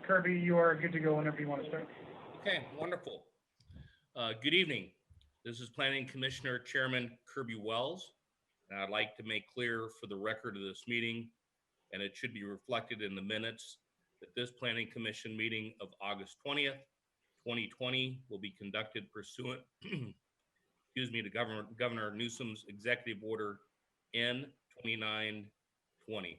Kirby, you are good to go whenever you want to start. Okay, wonderful. Good evening. This is Planning Commissioner Chairman Kirby Wells, and I'd like to make clear for the record of this meeting, and it should be reflected in the minutes, that this Planning Commission meeting of August 20th, 2020 will be conducted pursuant, excuse me, to Governor Newsom's Executive Order N-2920.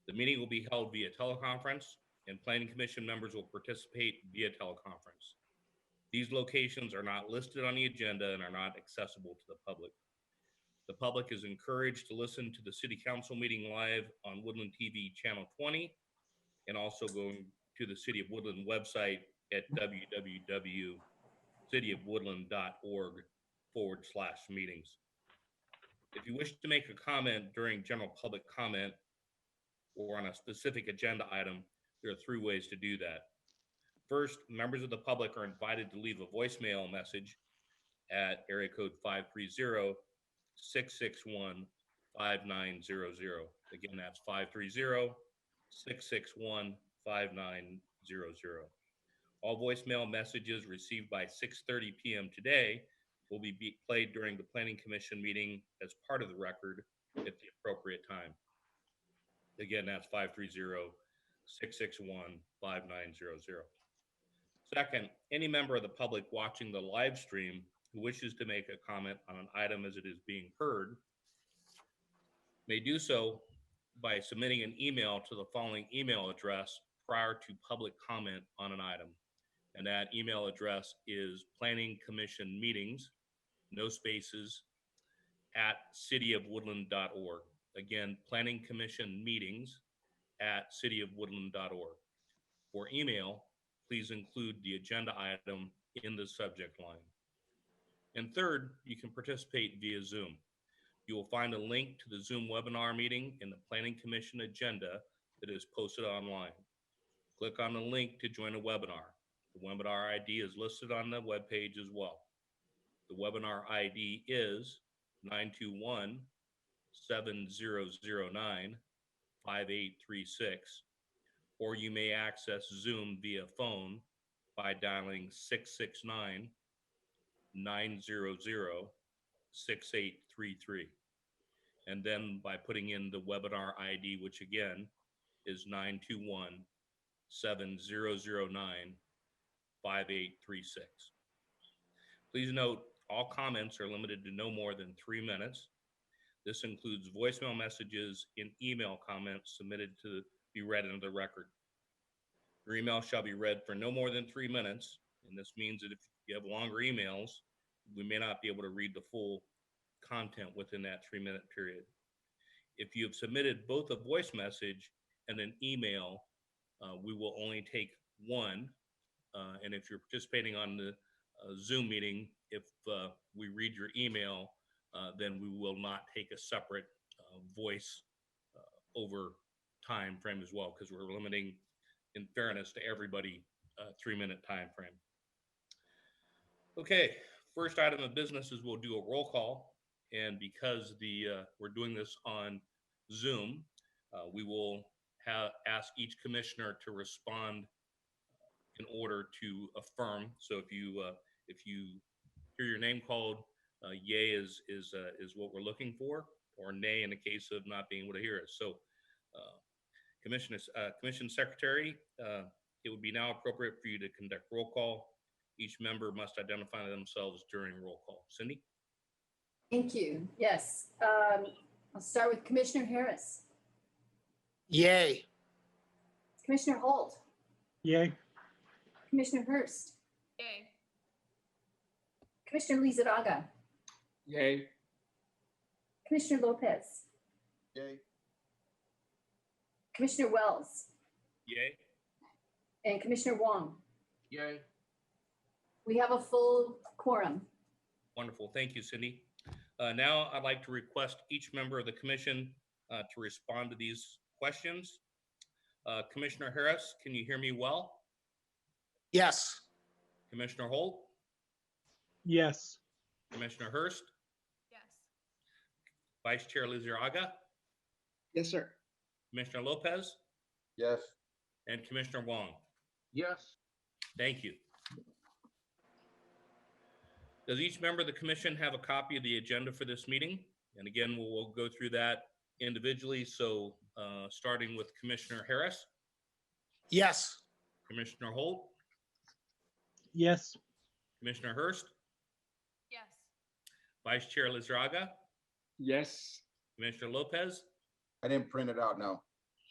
The meeting will be held via teleconference, and Planning Commission members will participate via teleconference. These locations are not listed on the agenda and are not accessible to the public. The public is encouraged to listen to the City Council meeting live on Woodland TV Channel 20, and also going to the City of Woodland website at www.cityofwoodland.org/meetings. If you wish to make a comment during general public comment or on a specific agenda item, there are three ways to do that. First, members of the public are invited to leave a voicemail message at area code 530-661-5900. Again, that's 530-661-5900. All voicemail messages received by 6:30 p.m. today will be played during the Planning Commission meeting as part of the record at the appropriate time. Again, that's 530-661-5900. Second, any member of the public watching the live stream who wishes to make a comment on an item as it is being heard may do so by submitting an email to the following email address prior to public comment on an item. And that email address is planningcommissionmeetings, no spaces, at cityofwoodland.org. Again, planningcommissionmeetings@cityofwoodland.org. For email, please include the agenda item in the subject line. And third, you can participate via Zoom. You will find a link to the Zoom webinar meeting in the Planning Commission agenda that is posted online. Click on the link to join a webinar. The webinar ID is listed on the webpage as well. The webinar ID is 921-7009-5836, or you may access Zoom via phone by dialing 669-900-6833, and then by putting in the webinar ID, which again is 921-7009-5836. Please note, all comments are limited to no more than 3 minutes. This includes voicemail messages and email comments submitted to be read into the record. Your email shall be read for no more than 3 minutes, and this means that if you have longer emails, we may not be able to read the full content within that 3-minute period. If you have submitted both a voice message and an email, we will only take one. And if you're participating on the Zoom meeting, if we read your email, then we will not take a separate voice over time frame as well, because we're limiting, in fairness to everybody, 3-minute time frame. Okay, first item of business is we'll do a roll call, and because we're doing this on Zoom, we will ask each commissioner to respond in order to affirm. So if you hear your name called, yay is what we're looking for, or nay in the case of not being able to hear us. So, Commission Secretary, it would be now appropriate for you to conduct roll call. Each member must identify themselves during roll call. Cindy? Thank you. Yes. I'll start with Commissioner Harris. Yay. Commissioner Holt. Yay. Commissioner Hurst. Yay. Commissioner Lizarraga. Yay. Commissioner Lopez. Yay. Commissioner Wells. Yay. And Commissioner Wong. Yay. We have a full quorum. Wonderful. Thank you, Cindy. Now I'd like to request each member of the commission to respond to these questions. Commissioner Harris, can you hear me well? Yes. Commissioner Holt? Yes. Commissioner Hurst? Yes. Vice Chair Lizarraga? Yes, sir. Commissioner Lopez? Yes. and Commissioner Wong. Yes. Thank you. Does each member of the commission have a copy of the agenda for this meeting? And again, we'll go through that individually. So starting with Commissioner Harris, Yes. Commissioner Holt, Yes. Commissioner Hurst, Yes. Vice Chair Lizraga, Yes. Commissioner Lopez, I didn't print it out, no.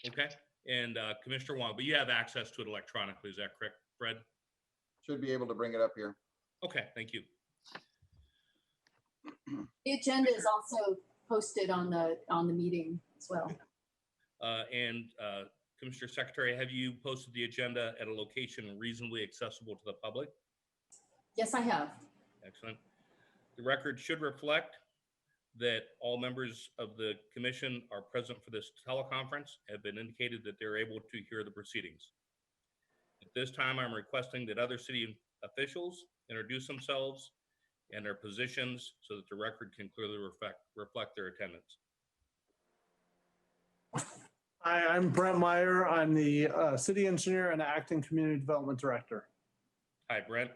okay, and Commissioner Wong, but you have access to it electronically, is that correct, Fred? Should be able to bring it up here. Okay, thank you. The agenda is also posted on the meeting as well. And Commissioner Secretary, have you posted the agenda at a location reasonably accessible to the public? Yes, I have. Excellent. The record should reflect that all members of the commission are present for this teleconference, have been indicated that they're able to hear the proceedings. At this time, I'm requesting that other city officials introduce themselves and their positions so that the record can clearly reflect their attendance. Hi, I'm Brent Meyer. I'm the city engineer and acting community development director. Hi, Brent.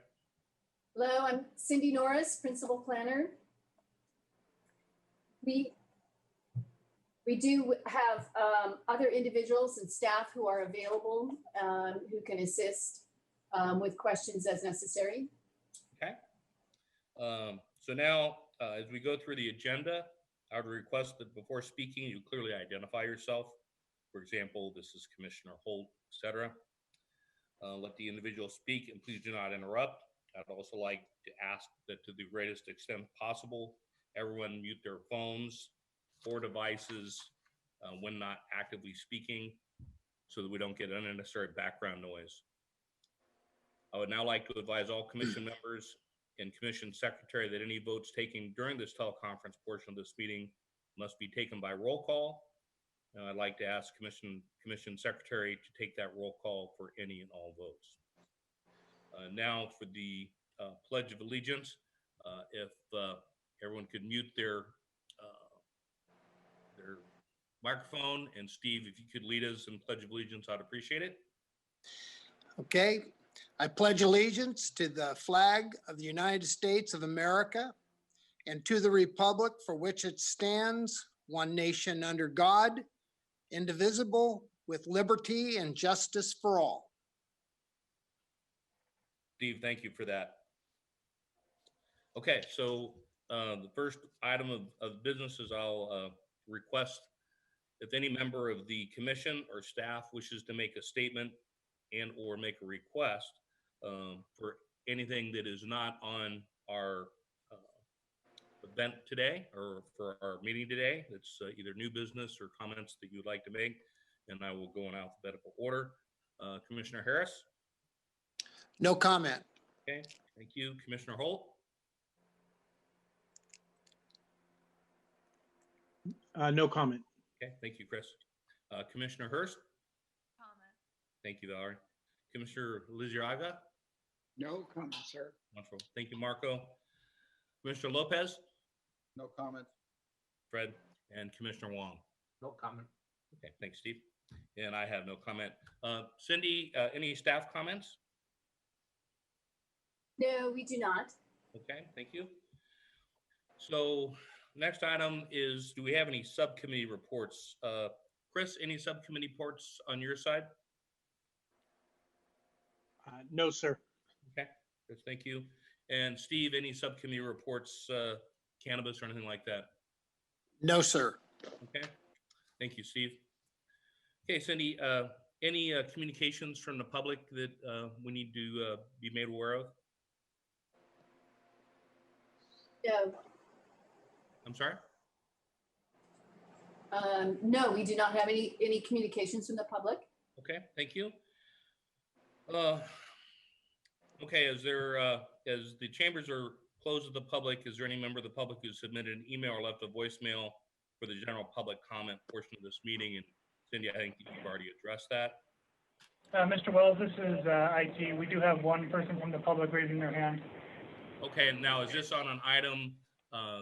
Hello, I'm Cindy Norris, principal planner. We do have other individuals and staff who are available who can assist with questions as necessary. Okay. So now, as we go through the agenda, I would request that before speaking, you clearly identify yourself. For example, this is Commissioner Holt, etc. Let the individual speak and please do not interrupt. I'd also like to ask that to the greatest extent possible, everyone mute their phones or devices when not actively speaking so that we don't get unnecessary background noise. I would now like to advise all commission members and commission secretary that any votes taken during this teleconference portion of this meeting must be taken by roll call. And I'd like to ask commission secretary to take that roll call for any and all votes. Now for the Pledge of Allegiance, if everyone could mute their microphone, and Steve, if you could lead us in Pledge of Allegiance, I'd appreciate it. Okay, I pledge allegiance to the flag of the United States of America and to the republic for which it stands, one nation under God, indivisible, with liberty and justice for all. Steve, thank you for that. Okay, so the first item of business is I'll request if any member of the commission or staff wishes to make a statement and or make a request for anything that is not on our event today or for our meeting today. It's either new business or comments that you'd like to make, and I will go in alphabetical order. Commissioner Harris? No comment. Okay, thank you. Commissioner Holt? No comment. Okay, thank you, Chris. Commissioner Hurst? Comment. Thank you, Valerie. Commissioner Lizarraga? No comment, sir. Wonderful. Thank you, Marco. Commissioner Lopez? No comments. Fred? And Commissioner Wong? No comment. Okay, thanks, Steve. And I have no comment. Cindy, any staff comments? No, we do not. Okay, thank you. So next item is, do we have any subcommittee reports? Chris, any subcommittee reports on your side? No, sir. Okay, Chris, thank you. And Steve, any subcommittee reports, cannabis or anything like that? No, sir. Okay, thank you, Steve. Okay, Cindy, any communications from the public that we need to be made aware of? No, I'm sorry? no, we do not have any communications from the public. Okay, thank you. Okay, as the chambers are closed to the public, is there any member of the public who submitted an email or left a voicemail for the general public comment portion of this meeting? And Cindy, I think you've already addressed that. Mr. Wells, this is IT. We do have one person from the public raising their hand. Okay, and now is this on an item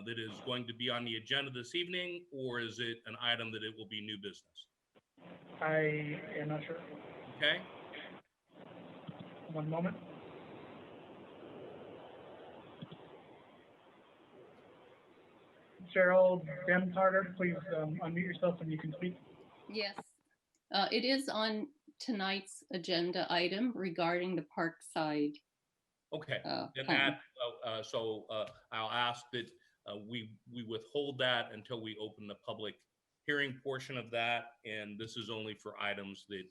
that is going to be on the agenda this evening, or is it an item that it will be new business? I am not sure. Okay, One moment. Cheryl Demtarter, please unmute yourself and you can speak. Yes, it is on tonight's agenda item regarding the Parkside. okay. Then plan. that, I'll ask that we withhold that until we open the public hearing portion of that. And this is only for items that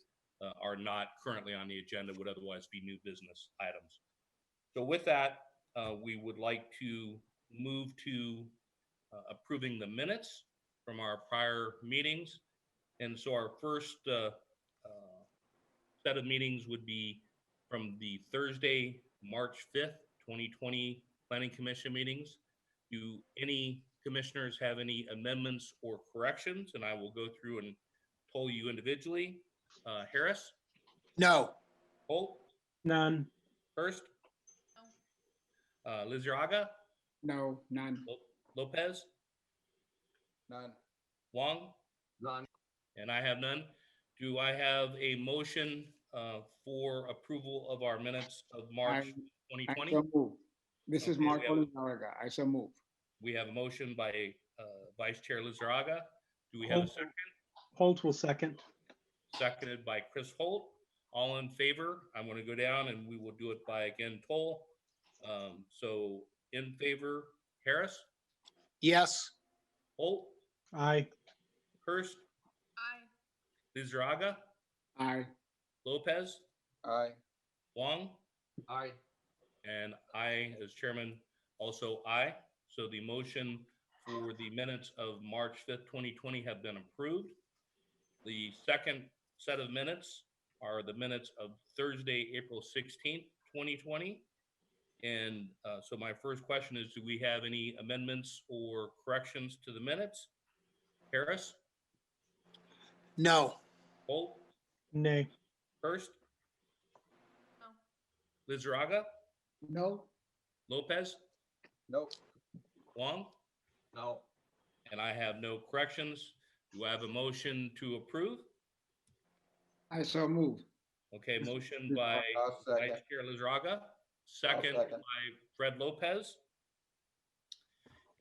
are not currently on the agenda, would otherwise be new business items. So with that, we would like to move to approving the minutes from our prior meetings. And so our first set of meetings would be from the Thursday, March 5th, 2020 Planning Commission meetings. Do any commissioners have any amendments or corrections? And I will go through and poll you individually. Harris, No. Holt, None. Hurst, Lizarraga, No, none. Lopez, None. Wong? None. And I have none. Do I have a motion for approval of our minutes of March I 2020? so move. This is Okay, we Marco have- Lizarraga. I so move. We have a motion by Vice Chair Lizarraga. Do we have a Holt. second? Holt will second. Seconded by Chris Holt. All in favor? I'm going to go down and we will do it by again poll. So in favor, Harris, Yes. Holt, Aye. Hurst, Aye. Lizarraga, Aye. Lopez, Aye. Wong, Aye. and I, as chairman, also aye. So the motion for the minutes of March 5th, 2020 have been approved. The second set of minutes are the minutes of Thursday, April 16th, 2020. And so my first question is, do we have any amendments or corrections to the minutes? Harris, No. Holt, Nay. Hurst, No. Lizarraga, No. Lopez, Nope. Wong, No. and I have no corrections. Do I have a motion to approve? I so move. Okay, motion by I'll second. Vice Chair Lizarraga, second second. by Fred Lopez.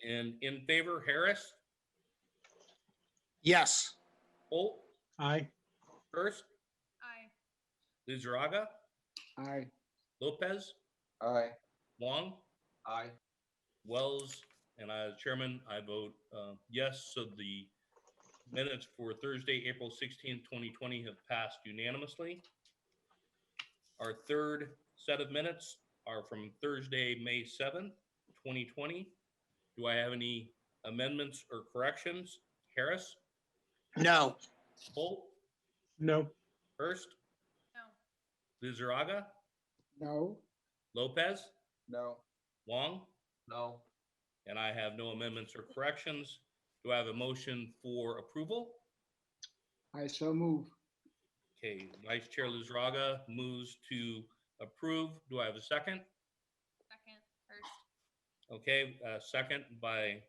And in favor, Harris, Yes. Holt, Aye. Hurst, Aye. Lizarraga, Aye. Lopez, Aye. Wong, Aye. Wells, and I, as chairman, I vote yes. So the minutes for Thursday, April 16th, 2020 have passed unanimously. Our third set of minutes are from Thursday, May 7th, 2020. Do I have any amendments or corrections? Harris, No. Holt, No. Hurst, No. Lizarraga, No. Lopez, No. Wong, No. and I have no amendments or corrections. Do I have a motion for approval? I so move. Okay, Vice Chair Lizarraga moves to approve. Do I have a second? Second. Hurst. Okay, second by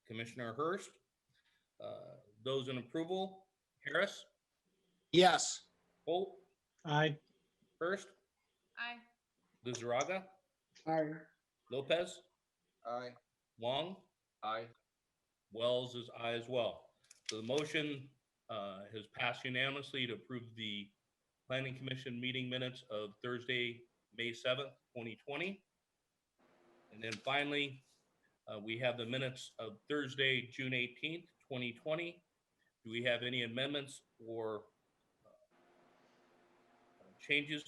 Commissioner Hurst. Those in approval, Harris, Yes. Holt, Aye. Hurst, Aye. Lizarraga, Aye. Lopez, Aye. Wong, Aye. Wells is aye as well. So the motion has passed unanimously to approve the Planning Commission meeting minutes of Thursday, May 7th, 2020. And then finally, we have the minutes of Thursday, June 18th, 2020. Do we have any amendments or changes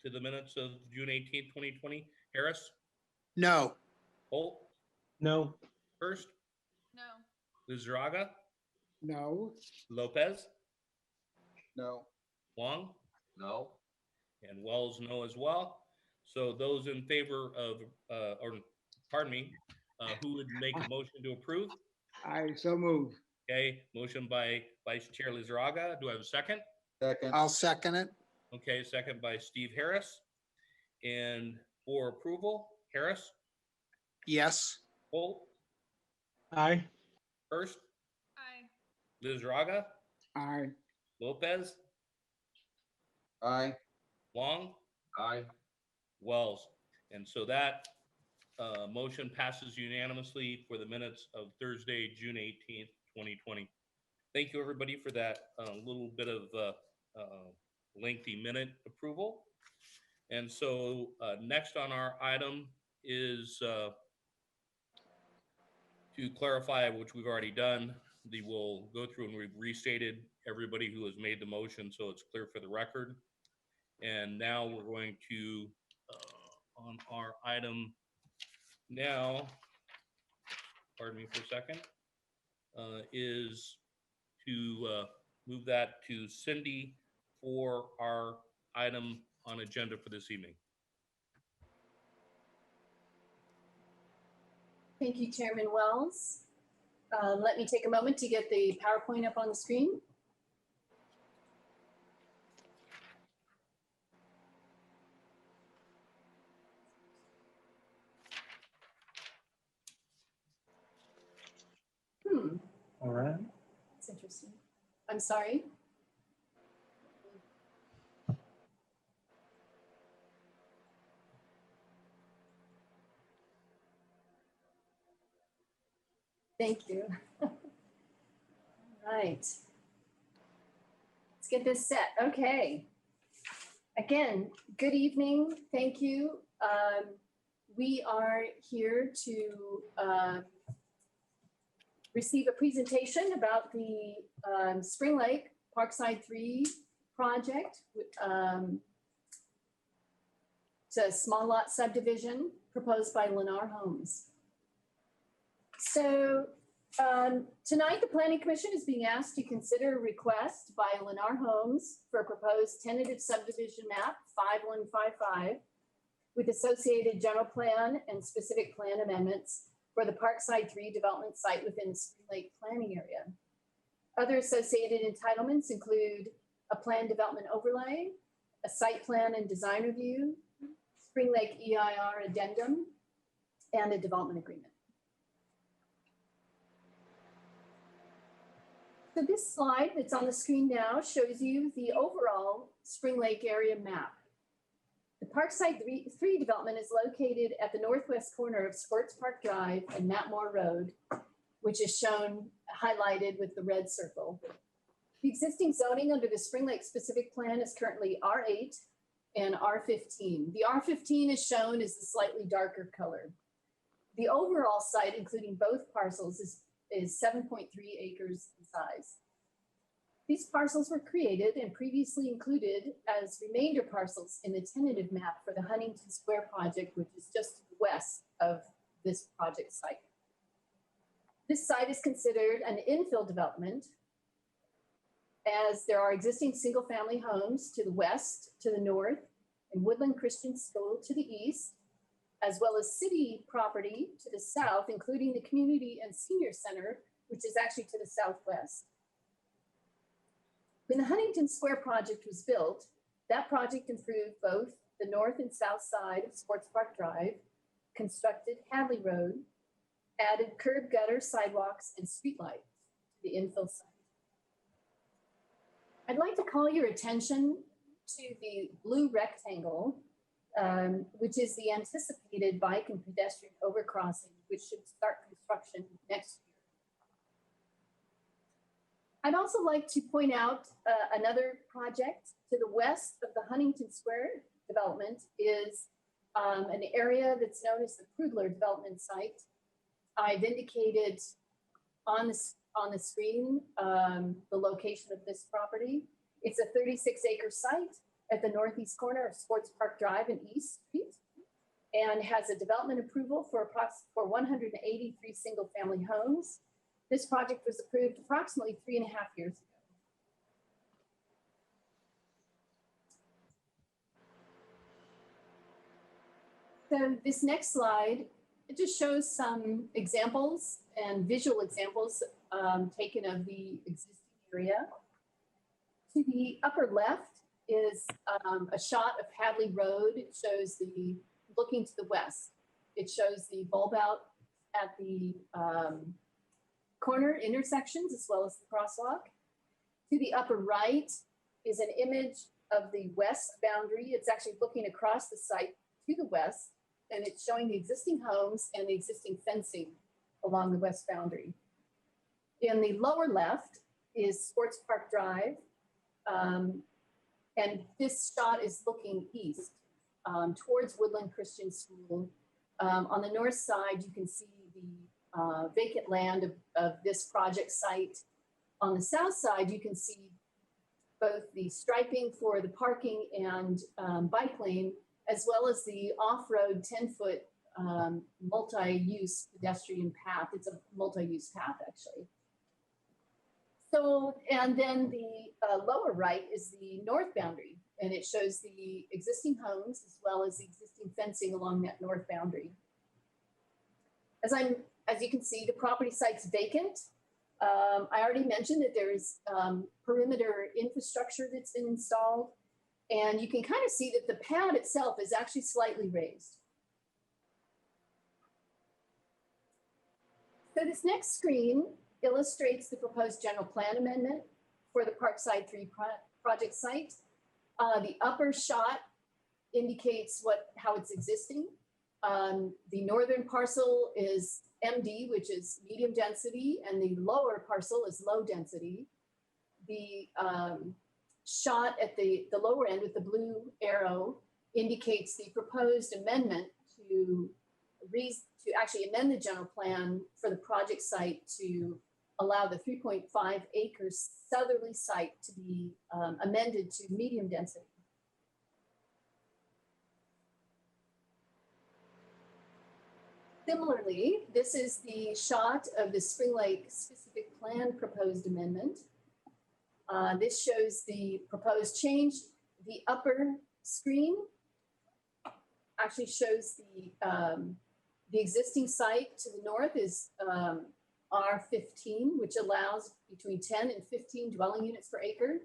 to the minutes of June 18th, 2020? Harris, No. Holt, No. Hurst, No. Lizarraga, No. Lopez, No. Wong, No. and Wells, no as well. So those in favor of, or pardon me, who would make a motion to approve? I so move. Okay, motion by Vice Chair Lizarraga. Do I have a second? Second. I'll second it. Okay, second by Steve Harris. And for approval, Harris, Yes. Holt, Aye. Hurst, Aye. Lizarraga, Aye. Lopez, Aye. Wong, Aye. Wells. And so that motion passes unanimously for the minutes of Thursday, June 18th, 2020. Thank you, everybody, for that little bit of lengthy minute approval. And so next on our item is to clarify, which we've already done. We'll go through and we've restated everybody who has made the motion so it's clear for the record. And now we're going to, on our item now, pardon me for a second, is to move that to Cindy for our item on agenda for this evening. Thank you, Chairman Wells. Let me take a moment to get the PowerPoint up on the screen. All right. That's interesting. I'm sorry. Thank you. All right. Let's get this set. Okay. Again, good evening. Thank you. We are here to receive a presentation about the Spring Lake Parkside 3 project. It's a small lot subdivision proposed by Lennar Homes. So tonight, the Planning Commission is being asked to consider a request by Lennar Homes for a proposed tentative subdivision map 5155 with associated general plan and specific plan amendments for the Parkside 3 development site within the Spring Lake planning area. Other associated entitlements include a plan development overlay, a site plan and design review, Spring Lake EIR addendum, and a development agreement. So this slide that's on the screen now shows you the overall Spring Lake area map. The Parkside 3 development is located at the northwest corner of Sports Park Drive and Matmore Road, which is shown highlighted with the red circle. The existing zoning under the Spring Lake specific plan is currently R8 and R15. The R15 is shown as the slightly darker color. The overall site, including both parcels, is 7.3 acres in size. These parcels were created and previously included as remainder parcels in the tentative map for the Huntington Square project, which is just west of this project site. This site is considered an infill development as there are existing single-family homes to the west, to the north, and Woodland Christian School to the east, as well as city property to the south, including the Community and Senior Center, which is actually to the southwest. When the Huntington Square project was built, that project improved both the north and south side of Sports Park Drive, constructed Hadley Road, added curb gutter, sidewalks, and streetlights to the infill site. I'd like to call your attention to the blue rectangle, which is the anticipated bike and pedestrian overcrossing, which should start construction next year. I'd also like to point out another project to the west of the Huntington Square development is an area that's known as the Prudler development site. I've indicated on the screen the location of this property. It's a 36-acre site at the northeast corner of Sports Park Drive and East Street, and has a development approval for 183 single-family homes. This project was approved approximately 3.5 years ago. So this next slide, it just shows some examples and visual examples taken of the existing area. To the upper left is a shot of Hadley Road. It shows looking to the west. It shows the bulb out at the corner intersections as well as the crosswalk. To the upper right is an image of the west boundary. It's actually looking across the site to the west, and it's showing the existing homes and the existing fencing along the west boundary. In the lower left is Sports Park Drive, and this shot is looking east towards Woodland Christian School. On the north side, you can see the vacant land of this project site. On the south side, you can see both the striping for the parking and bike lane, as well as the off-road 10-foot multi-use pedestrian path. It's a multi-use path, actually. So, and then the lower right is the north boundary, and it shows the existing homes as well as the existing fencing along that north boundary. As you can see, the property site's vacant. I already mentioned that there's perimeter infrastructure that's been installed, and you can kind of see that the pad itself is actually slightly raised. So this next screen illustrates the proposed general plan amendment for the Parkside 3 project site. The upper shot indicates how it's existing. The northern parcel is MD, which is medium density, and the lower parcel is low density. The shot at the lower end with the blue arrow indicates the proposed amendment to actually amend the general plan for the project site to allow the 3.5 acre southerly site to be amended to medium density. Similarly, this is the shot of the Spring Lake specific plan proposed amendment. This shows the proposed change. The upper screen actually shows the existing site to the north is R15, which allows between 10 and 15 dwelling units per acre.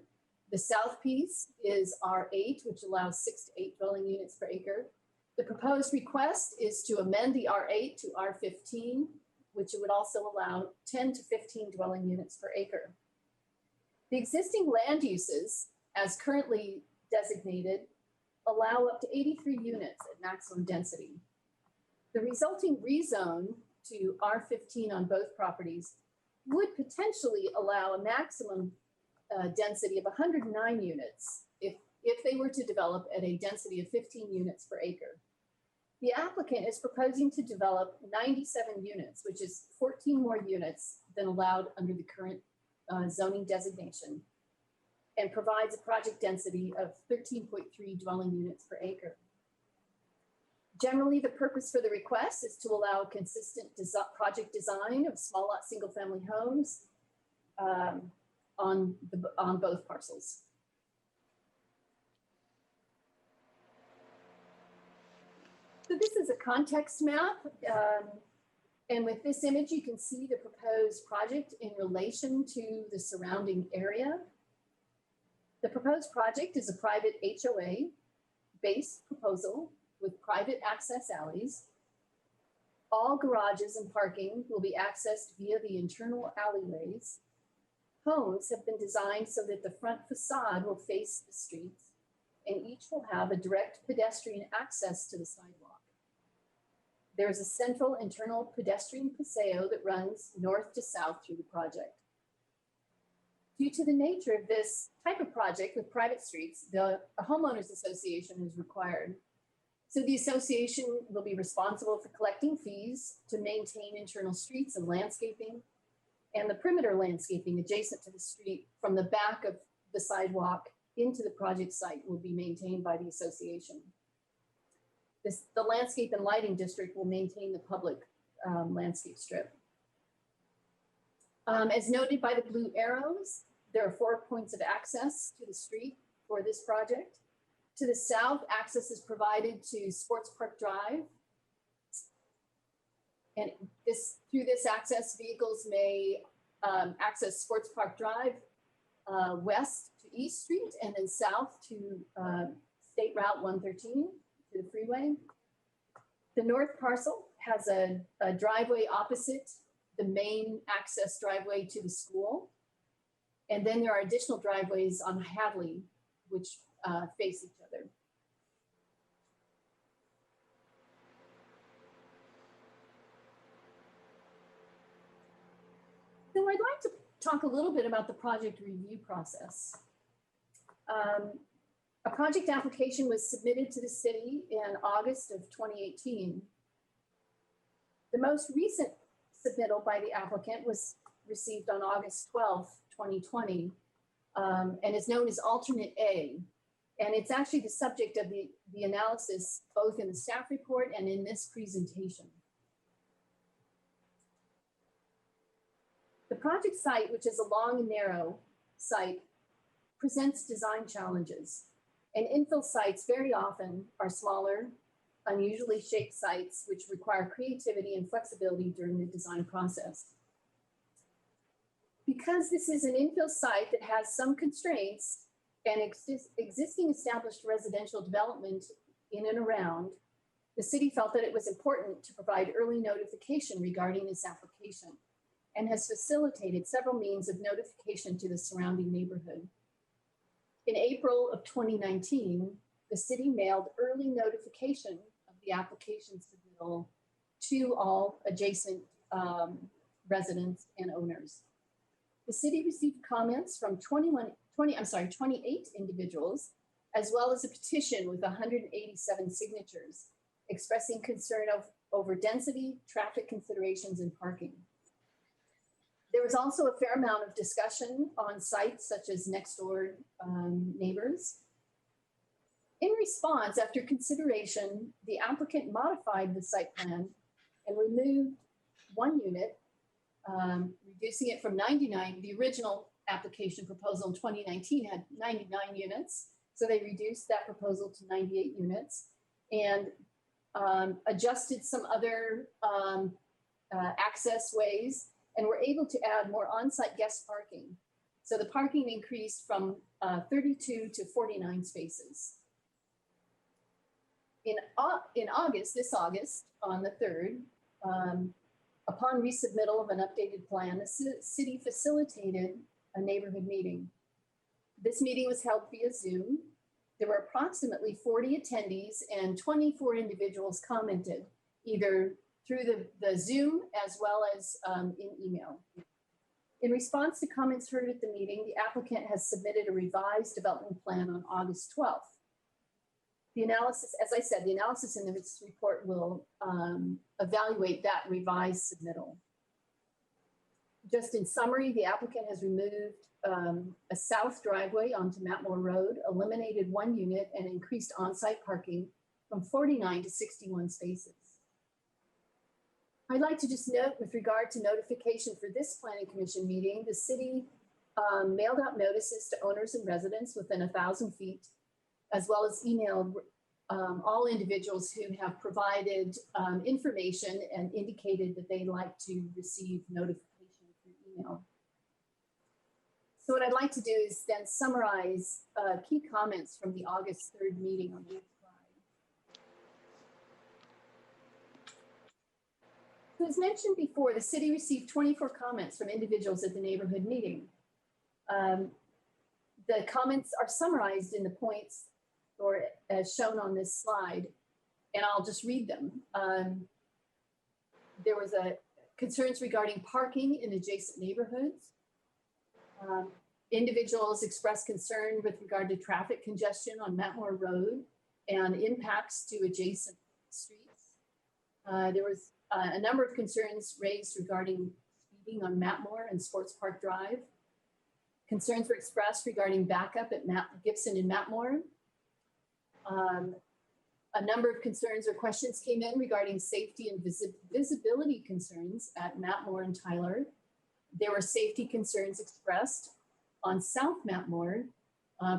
The south piece is R8, which allows 6 to 8 dwelling units per acre. The proposed request is to amend the R8 to R15, which would also allow 10 to 15 dwelling units per acre. The existing land uses, as currently designated, allow up to 83 units at maximum density. The resulting rezone to R15 on both properties would potentially allow a maximum density of 109 units if they were to develop at a density of 15 units per acre. The applicant is proposing to develop 97 units, which is 14 more units than allowed under the current zoning designation, and provides a project density of 13.3 dwelling units per acre. Generally, the purpose for the request is to allow consistent project design of small lot single family homes on both parcels. So this is a context map. And with this image, you can see the proposed project in relation to the surrounding area. The proposed project is a private HOA-based proposal with private access alleys. All garages and parking will be accessed via the internal alleyways. Homes have been designed so that the front facade will face the streets, and each will have a direct pedestrian access to the sidewalk. There is a central internal pedestrian paseo that runs north to south through the project. Due to the nature of this type of project with private streets, a homeowners association is required. So the association will be responsible for collecting fees to maintain internal streets and landscaping, and the perimeter landscaping adjacent to the street from the back of the sidewalk into the project site will be maintained by the association. The landscape and lighting district will maintain the public landscape strip. As noted by the blue arrows, there are 4 points of access to the street for this project. To the south, access is provided to Sports Park Drive. And through this access, vehicles may access Sports Park Drive west to East Street and then south to State Route 113 to the freeway. The north parcel has a driveway opposite the main access driveway to the school. And then there are additional driveways on Hadley, which face each other. So I'd like to talk a little bit about the project review process. A project application was submitted to the city in August of 2018. The most recent submittal by the applicant was received on August 12th, 2020, and is known as alternate A. And it's actually the subject of the analysis, both in the staff report and in this presentation. The project site, which is a long and narrow site, presents design challenges. And infill sites very often are smaller, unusually shaped sites, which require creativity and flexibility during the design process. Because this is an infill site that has some constraints and existing established residential development in and around, the city felt that it was important to provide early notification regarding this application and has facilitated several means of notification to the surrounding neighborhood. In April of 2019, the city mailed early notification of the application submittal to all adjacent residents and owners. The city received comments from 28 individuals, as well as a petition with 187 signatures, expressing concern over density, traffic considerations, and parking. There was also a fair amount of discussion on sites such as next door neighbors. In response, after consideration, the applicant modified the site plan and removed one unit, reducing it from 99. The original application proposal in 2019 had 99 units. So they reduced that proposal to 98 units and adjusted some other access ways, and were able to add more on-site guest parking. So the parking increased from 32 to 49 spaces. In August, this August, on the 3rd, upon resubmittal of an updated plan, the city facilitated a neighborhood meeting. This meeting was held via Zoom. There were approximately 40 attendees and 24 individuals commented, either through the Zoom as well as in email. In response to comments heard at the meeting, the applicant has submitted a revised development plan on August 12th. The analysis, as I said, the analysis in this report will evaluate that revised submittal. Just in summary, the applicant has removed a south driveway onto Matmore Road, eliminated one unit, and increased on-site parking from 49 to 61 spaces. I'd like to just note, with regard to notification for this planning commission meeting, the city mailed out notices to owners and residents within 1,000 feet, as well as emailed all individuals who have provided information and indicated that they'd like to receive notification through email. So what I'd like to do is then summarize key comments from the August 3rd meeting on the next slide. So as mentioned before, the city received 24 comments from individuals at the neighborhood meeting. The comments are summarized in the points or as shown on this slide, and I'll just read them. There was concerns regarding parking in adjacent neighborhoods. Individuals expressed concern with regard to traffic congestion on Matmore Road and impacts to adjacent streets. There was a number of concerns raised regarding speeding on Matmore and Sports Park Drive. Concerns were expressed regarding backup at Gibson and Matmore. A number of concerns or questions came in regarding safety and visibility concerns at Matmore and Tyler. There were safety concerns expressed on South Matmore,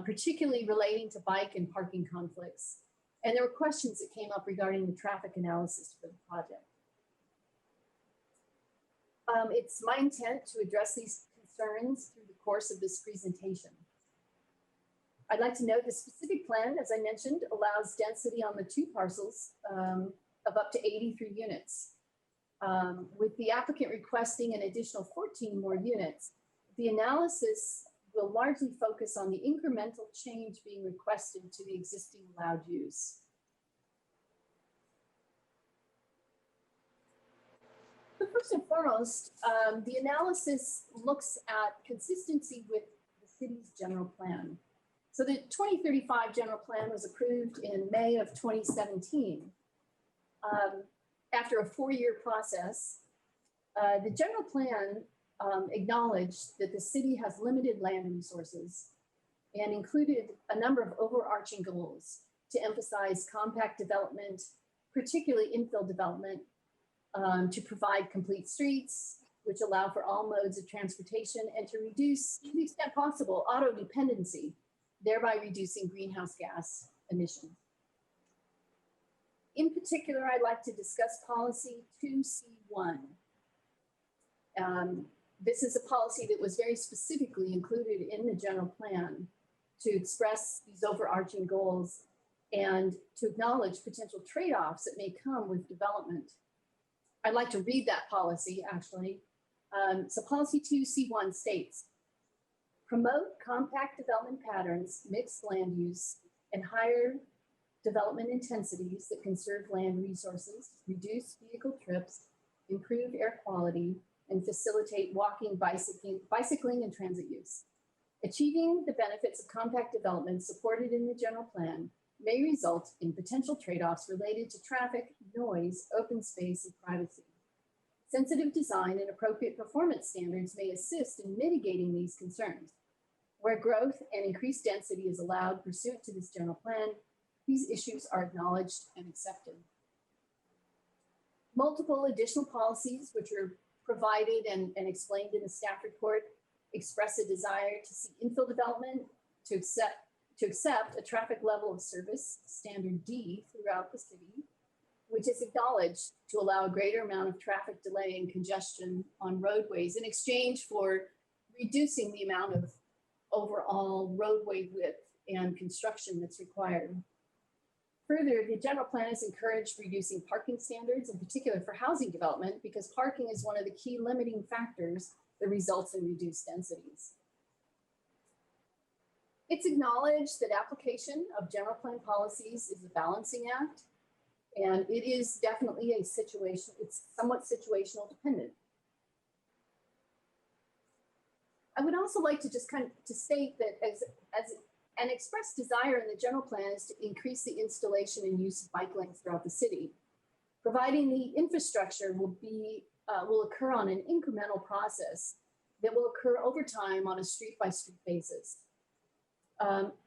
particularly relating to bike and parking conflicts. And there were questions that came up regarding the traffic analysis for the project. It's my intent to address these concerns through the course of this presentation. I'd like to note the specific plan, as I mentioned, allows density on the two parcels of up to 83 units. With the applicant requesting an additional 14 more units, the analysis will largely focus on the incremental change being requested to the existing allowed use. So first and foremost, the analysis looks at consistency with the city's general plan. So the 2035 general plan was approved in May of 2017. After a 4-year process, the general plan acknowledged that the city has limited land resources and included a number of overarching goals to emphasize compact development, particularly infill development, to provide complete streets, which allow for all modes of transportation, and to reduce, to the extent possible, auto dependency, thereby reducing greenhouse gas emissions. In particular, I'd like to discuss policy 2C1. This is a policy that was very specifically included in the general plan to express these overarching goals and to acknowledge potential trade-offs that may come with development. I'd like to read that policy, actually. So policy 2C1 states, promote compact development patterns, mixed land use, and higher development intensities that conserve land resources, reduce vehicle trips, improve air quality, and facilitate walking, bicycling, and transit use. Achieving the benefits of compact development supported in the general plan may result in potential trade-offs related to traffic, noise, open space, and privacy. Sensitive design and appropriate performance standards may assist in mitigating these concerns. Where growth and increased density is allowed pursuant to this general plan, these issues are acknowledged and accepted. Multiple additional policies, which are provided and explained in the staff report, express a desire to see infill development, to accept a traffic level of service, standard D, throughout the city, which is acknowledged to allow a greater amount of traffic delay and congestion on roadways in exchange for reducing the amount of overall roadway width and construction that's required. Further, the general plan has encouraged reducing parking standards, in particular for housing development, because parking is one of the key limiting factors that results in reduced densities. It's acknowledged that application of general plan policies is a balancing act, and it is definitely a situation, it's somewhat situational dependent. I would also like to just to state that as an expressed desire in the general plan is to increase the installation and use of bike lanes throughout the city. Providing the infrastructure will occur on an incremental process that will occur over time on a street-by-street basis.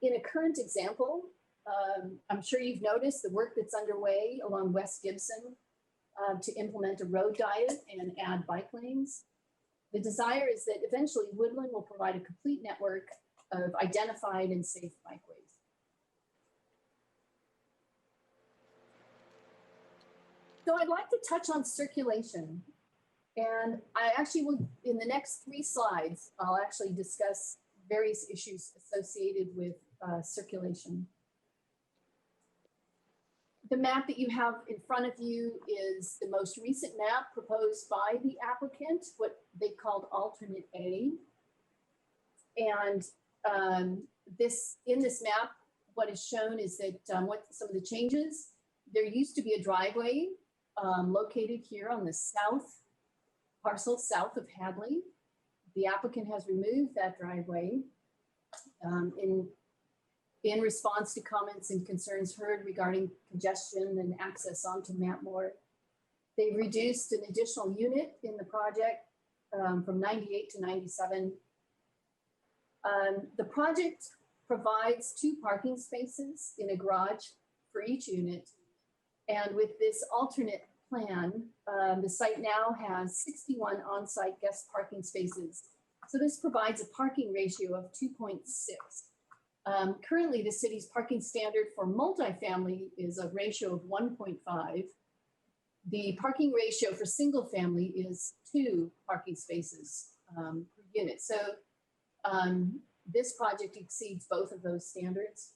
In a current example, I'm sure you've noticed the work that's underway along West Gibson to implement a road diet and add bike lanes. The desire is that eventually Woodland will provide a complete network of identified and safe bikeways. So I'd like to touch on circulation. And I actually will, in the next 3 slides, I'll actually discuss various issues associated with circulation. The map that you have in front of you is the most recent map proposed by the applicant, what they called alternate A. And in this map, what is shown is that what some of the changes, there used to be a driveway located here on the south parcel south of Hadley. The applicant has removed that driveway in response to comments and concerns heard regarding congestion and access onto Mapmore. They've reduced an additional unit in the project from 98 to 97. The project provides 2 parking spaces in a garage for each unit. And with this alternate plan, the site now has 61 on-site guest parking spaces. So this provides a parking ratio of 2.6. Currently, the city's parking standard for multifamily is a ratio of 1.5. The parking ratio for single family is 2 parking spaces per unit. So this project exceeds both of those standards.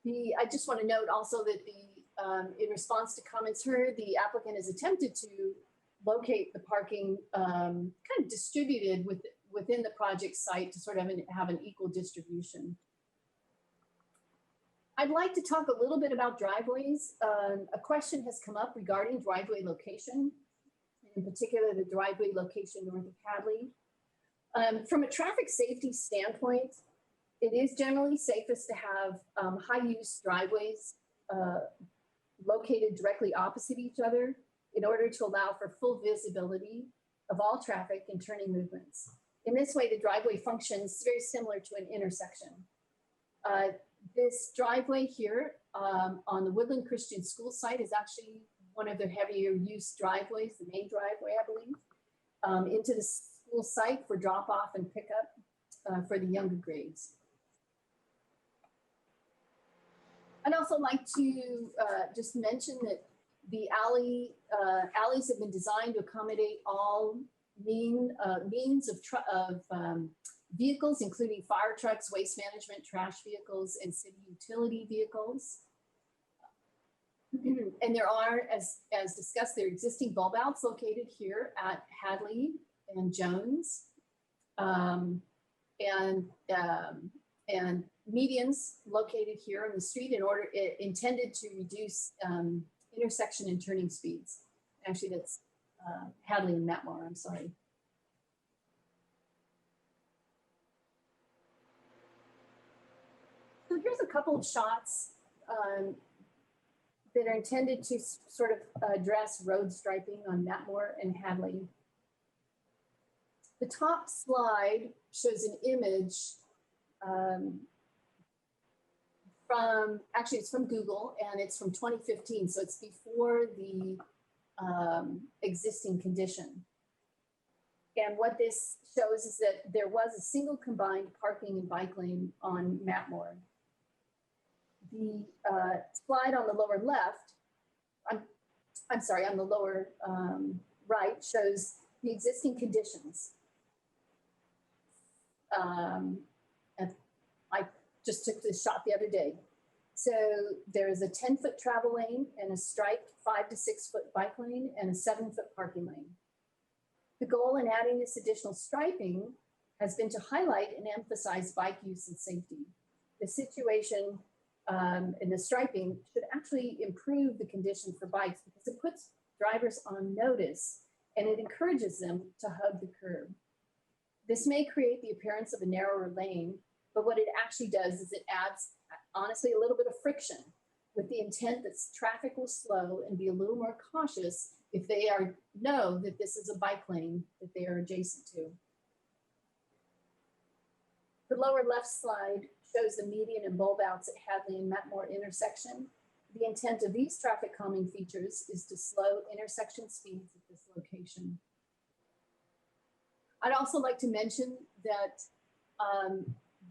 I just want to note also that in response to comments heard, the applicant has attempted to locate the parking kind of distributed within the project site to sort of have an equal distribution. I'd like to talk a little bit about driveways. A question has come up regarding driveway location, in particular the driveway location north of Hadley. From a traffic safety standpoint, it is generally safest to have high-use driveways located directly opposite each other in order to allow for full visibility of all traffic and turning movements. In this way, the driveway functions very similar to an intersection. This driveway here on the Woodland Christian School site is actually one of their heavier use driveways, the main driveway, I believe, into the school site for drop off and pickup for the younger grades. I'd also like to just mention that the alleys have been designed to accommodate all means of vehicles, including fire trucks, waste management, trash vehicles, and city utility vehicles. And there are, as discussed, there are existing bulb outs located here at Hadley and Jones, and medians located here on the street intended to reduce intersection and turning speeds. Actually, that's Hadley and Matmore, I'm sorry. So here's a couple of shots that are intended to sort of address road striping on Matmore and Hadley. The top slide shows an image it's from Google, and it's from 2015, so it's before the existing condition. And what this shows is that there was a single combined parking and bike lane on Matmore. The slide on the lower left, I'm sorry, on the lower right shows the existing conditions. I just took this shot the other day. So there is a 10-foot travel lane and a striped 5 to 6 foot bike lane and a 7-foot parking lane. The goal in adding this additional striping has been to highlight and emphasize bike use and safety. The situation in the striping should actually improve the condition for bikes because it puts drivers on notice and it encourages them to hug the curb. This may create the appearance of a narrower lane, but what it actually does is it adds, honestly, a little bit of friction with the intent that traffic will slow and be a little more cautious if they know that this is a bike lane that they are adjacent to. The lower left slide shows the median and bulb outs at Hadley and Matmore intersection. The intent of these traffic calming features is to slow intersection speeds at this location. I'd also like to mention that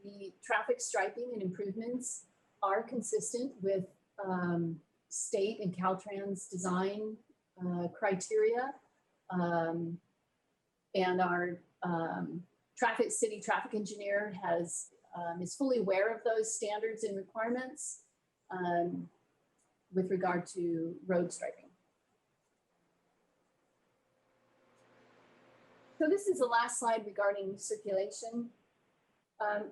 the traffic striping and improvements are consistent with state and Caltrans design criteria, and our city traffic engineer is fully aware of those standards and requirements with regard to road striping. So this is the last slide regarding circulation.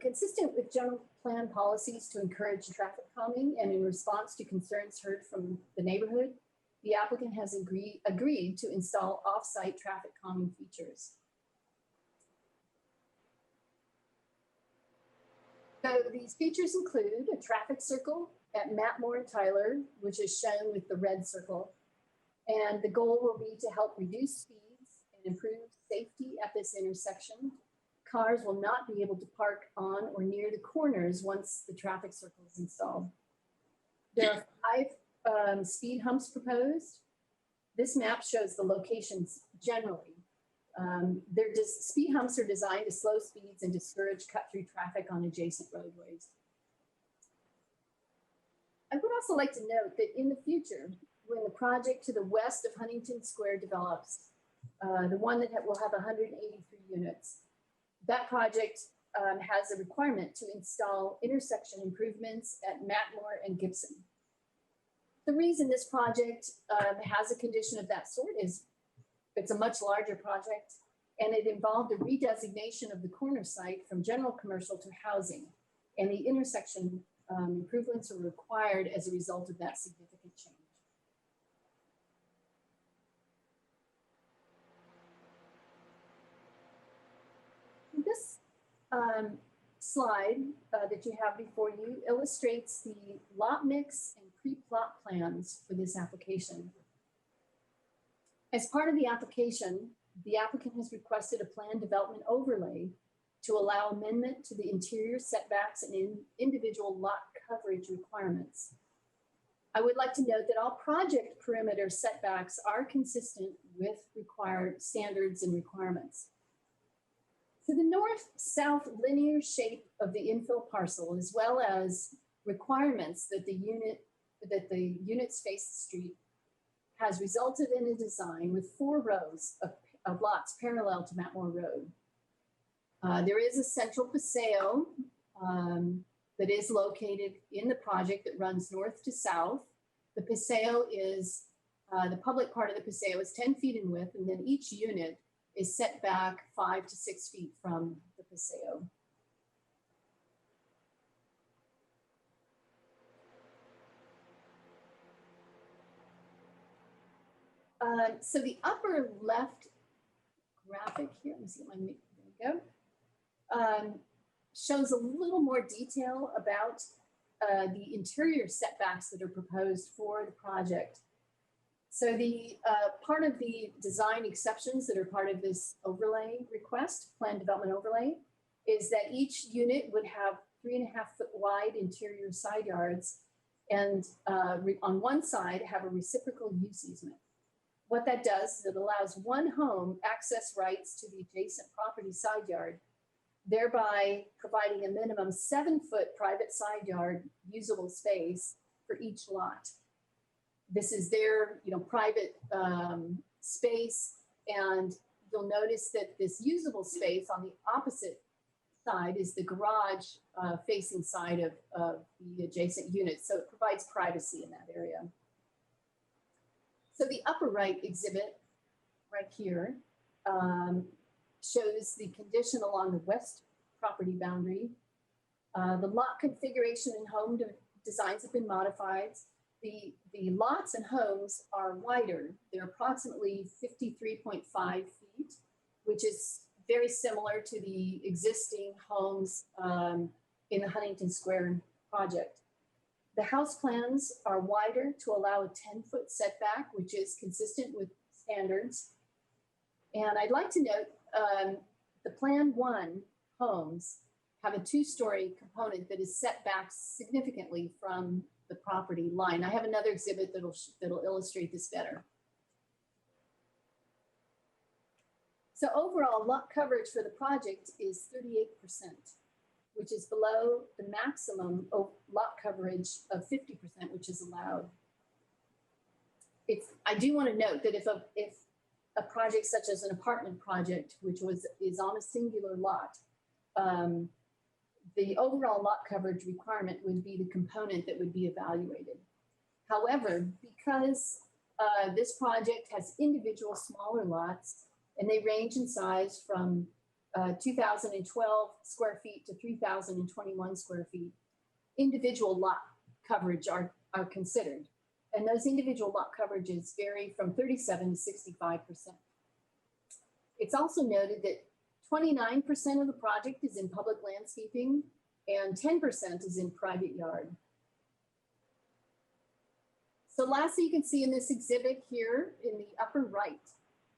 Consistent with general plan policies to encourage traffic calming and in response to concerns heard from the neighborhood, the applicant has agreed to install off-site traffic calming features. So these features include a traffic circle at Matmore and Tyler, which is shown with the red circle. And the goal will be to help reduce speeds and improve safety at this intersection. Cars will not be able to park on or near the corners once the traffic circle is installed. There are 5 speed humps proposed. This map shows the locations generally. Speed humps are designed to slow speeds and discourage cut-through traffic on adjacent roadways. I would also like to note that in the future, when the project to the west of Huntington Square develops, the one that will have 183 units, that project has a requirement to install intersection improvements at Matmore and Gibson. The reason this project has a condition of that sort is it's a much larger project And it involved a redesignation of the corner site from general commercial to housing. And the intersection improvements were required as a result of that significant change. This slide that you have before you illustrates the lot mix and pre-plot plans for this application. As part of the application, the applicant has requested a plan development overlay to allow amendment to the interior setbacks and individual lot coverage requirements. I would like to note that all project perimeter setbacks are consistent with required standards and requirements. So the north-south linear shape of the infill parcel, as well as requirements that the units face the street, has resulted in a design with 4 rows of lots parallel to Matmore Road. There is a central paseo that is located in the project that runs north to south. The paseo is, the public part of the paseo is 10 feet in width, and then each unit is set back 5 to 6 feet from the paseo. So the upper left graphic here, let me see, there we go, shows a little more detail about the interior setbacks that are proposed for the project. So the part of the design exceptions that are part of this overlay request, plan development overlay, is that each unit would have 3.5 foot wide interior side yards and on one side have a reciprocal use easement. What that does is it allows one home access rights to the adjacent property side yard, thereby providing a minimum 7-foot private side yard usable space for each lot. This is their, private space, and you'll notice that this usable space on the opposite side is the garage facing side of the adjacent unit, so it provides privacy in that area. So the upper right exhibit right here shows the condition along the west property boundary. The lot configuration and home designs have been modified. The lots and homes are wider. They're approximately 53.5 feet, which is very similar to the existing homes in the Huntington Square project. The house plans are wider to allow a 10-foot setback, which is consistent with standards. And I'd like to note the Plan 1 homes have a 2-story component that is set back significantly from the property line. I have another exhibit that'll illustrate this better. So overall lot coverage for the project is 38%, which is below the maximum lot coverage of 50%, which is allowed. I do want to note that if a project such as an apartment project, which is on a singular lot, the overall lot coverage requirement would be the component that would be evaluated. However, because this project has individual smaller lots, and they range in size from 2,012 square feet to 3,021 square feet, individual lot coverage are considered. And those individual lot coverages vary from 37 to 65%. It's also noted that 29% of the project is in public landscaping and 10% is in private yard. So lastly, you can see in this exhibit here in the upper right,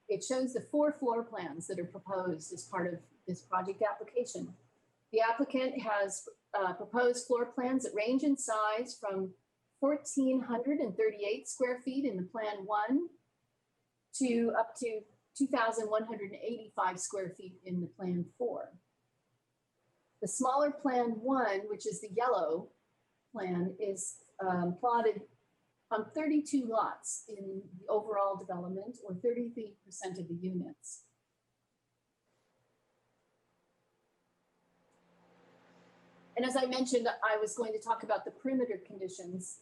it shows the 4 floor plans that are proposed as part of this project application. The applicant has proposed floor plans that range in size from 1,438 square feet in the Plan 1 to up to 2,185 square feet in the Plan 4. The smaller Plan 1, which is the yellow plan, is plotted on 32 lots in the overall development, or 33% of the units. And as I mentioned, I was going to talk about the perimeter conditions.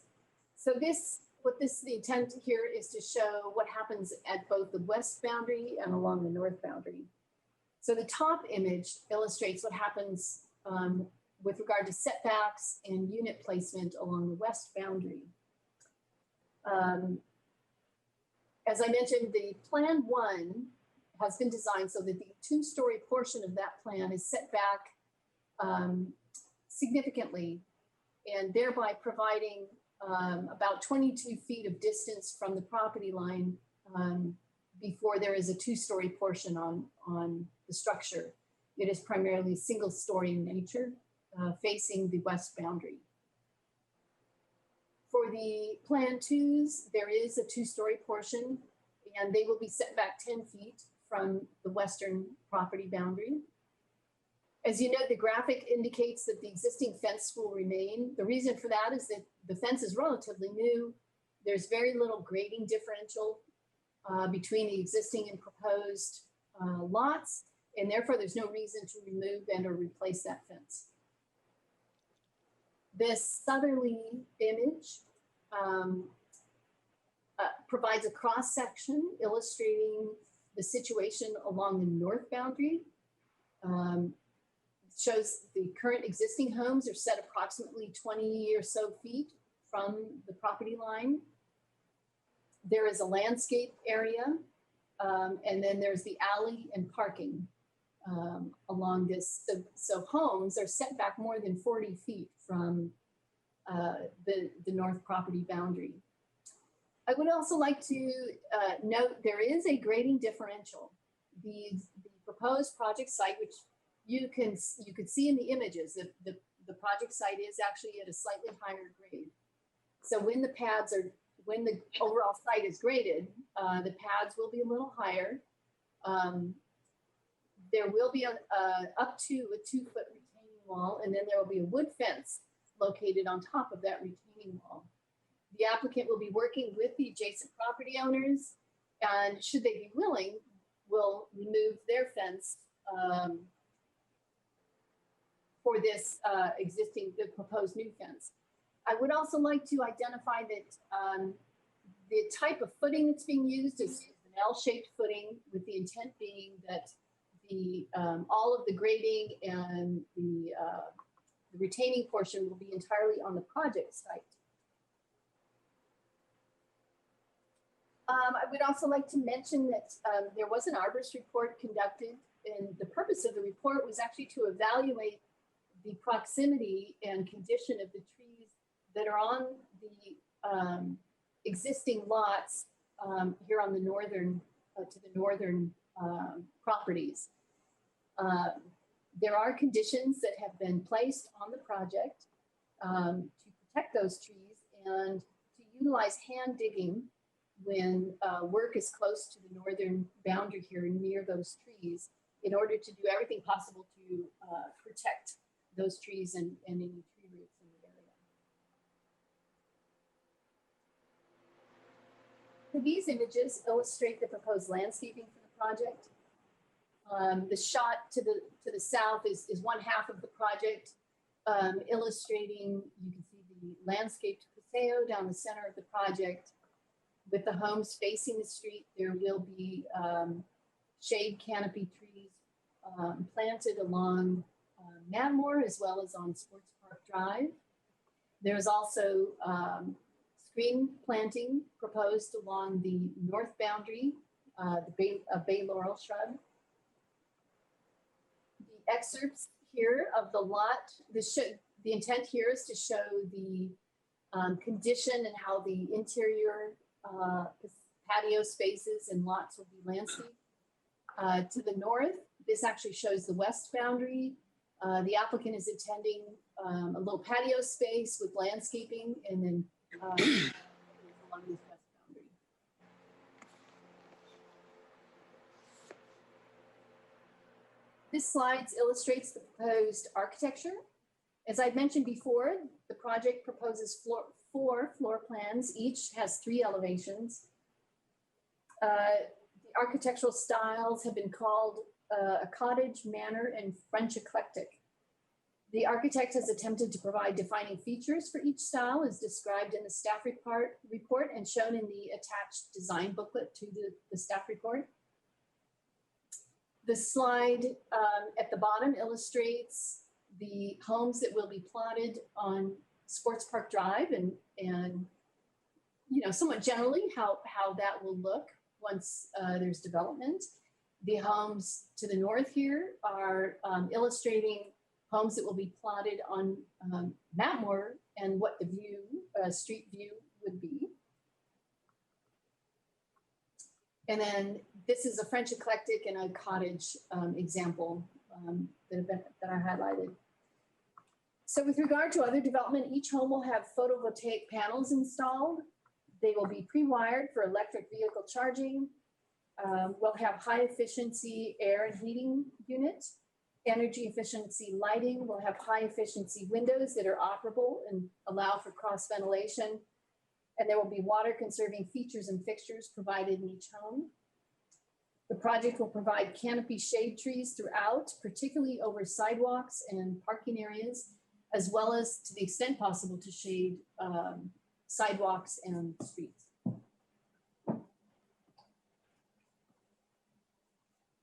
So the intent here is to show what happens at both the west boundary and along the north boundary. So the top image illustrates what happens with regard to setbacks and unit placement along the west boundary. As I mentioned, the Plan 1 has been designed so that the two-story portion of that plan is set back significantly, and thereby providing about 22 feet of distance from the property line before there is a two-story portion on the structure. It is primarily single-story in nature, facing the west boundary. For the Plan 2s, there is a two-story portion, and they will be set back 10 feet from the western property boundary. As you know, the graphic indicates that the existing fence will remain. The reason for that is that the fence is relatively new. There's very little grading differential between the existing and proposed lots, and therefore there's no reason to remove and or replace that fence. This southerly image provides a cross-section illustrating the situation along the north boundary. Shows the current existing homes are set approximately 20 or so feet from the property line. There is a landscape area, and then there's the alley and parking along this. So homes are set back more than 40 feet from the north property boundary. I would also like to note there is a grading differential. The proposed project site, which you could see in the images, that the project site is actually at a slightly higher grade. So when the overall site is graded, the pads will be a little higher. There will be up to a 2-foot retaining wall, and then there will be a wood fence located on top of that retaining wall. The applicant will be working with the adjacent property owners, and should they be willing, will remove their fence for this the proposed new fence. I would also like to identify that the type of footing that's being used is an L-shaped footing, with the intent being that all of the grading and the retaining portion will be entirely on the project site. I would also like to mention that there was an arborist report conducted, and the purpose of the report was actually to evaluate the proximity and condition of the trees that are on the existing lots here on the northern, to the northern properties. There are conditions that have been placed on the project to protect those trees and to utilize hand digging when work is close to the northern boundary here near those trees, in order to do everything possible to protect those trees and any tree roots in the area. So these images illustrate the proposed landscaping for the project. The shot to the south is one half of the project, illustrating, you can see the landscaped paseo down the center of the project. With the homes facing the street, there will be shade canopy trees planted along Manmore as well as on Sports Park Drive. There's also screen planting proposed along the north boundary, the bay laurel shrub. The excerpts here of the lot, the intent here is to show the condition and how the interior patio spaces and lots will be landscaped. To the north, this actually shows the west boundary. The applicant is intending a little patio space with landscaping, and then along this west boundary. This slide illustrates the proposed architecture. As I mentioned before, the project proposes 4 floor plans. Each has 3 elevations. The architectural styles have been called a cottage, manor, and French eclectic. The architect has attempted to provide defining features for each style, as described in the staff report and shown in the attached design booklet to the staff report. The slide at the bottom illustrates the homes that will be plotted on Sports Park Drive and you know, somewhat generally how that will look once there's development. The homes to the north here are illustrating homes that will be plotted on Matmore and what the view, street view would be. And then this is a French eclectic and a cottage example that I highlighted. So with regard to other development, each home will have photovoltaic panels installed. They will be pre-wired for electric vehicle charging. We'll have high efficiency air and heating units, energy efficiency lighting. We'll have high efficiency windows that are operable and allow for cross ventilation. And there will be water conserving features and fixtures provided in each home. The project will provide canopy shade trees throughout, particularly over sidewalks and parking areas, as well as to the extent possible to shade sidewalks and streets.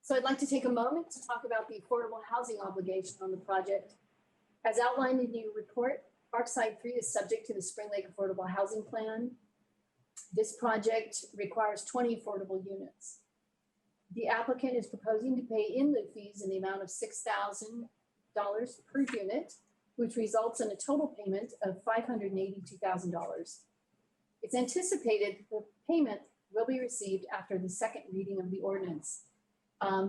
So I'd like to take a moment to talk about the affordable housing obligation on the project. As outlined in your report, Parkside 3 is subject to the Spring Lake Affordable Housing Plan. This project requires 20 affordable units. The applicant is proposing to pay in lieu fees in the amount of $6,000 per unit, which results in a total payment of $582,000. It's anticipated the payment will be received after the second reading of the ordinance.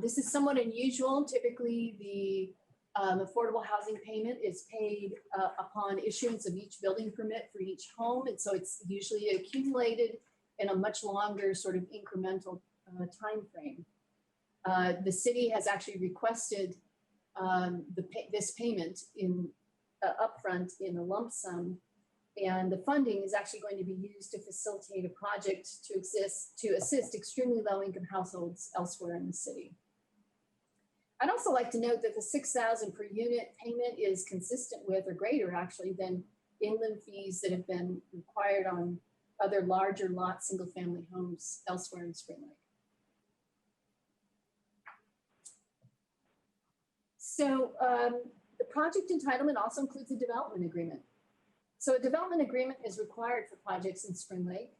This is somewhat unusual. Typically, the affordable housing payment is paid upon issuance of each building permit for each home. And so it's usually accumulated in a much longer sort of incremental time frame. The city has actually requested this payment in upfront in a lump sum, and the funding is actually going to be used to facilitate a project to assist extremely low-income households elsewhere in the city. I'd also like to note that the $6,000 per unit payment is consistent with, or greater actually, than in-lieu fees that have been required on other larger lot single-family homes elsewhere in Spring Lake. So the project entitlement also includes a development agreement. So a development agreement is required for projects in Spring Lake.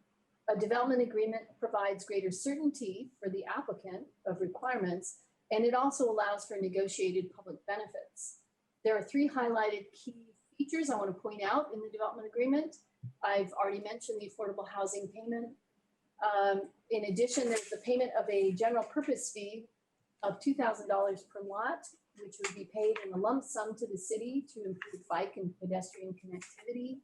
A development agreement provides greater certainty for the applicant of requirements, and it also allows for negotiated public benefits. There are 3 highlighted key features I want to point out in the development agreement. I've already mentioned the affordable housing payment. In addition, there's the payment of a general purpose fee of $2,000 per lot, which would be paid in a lump sum to the city to improve bike and pedestrian connectivity.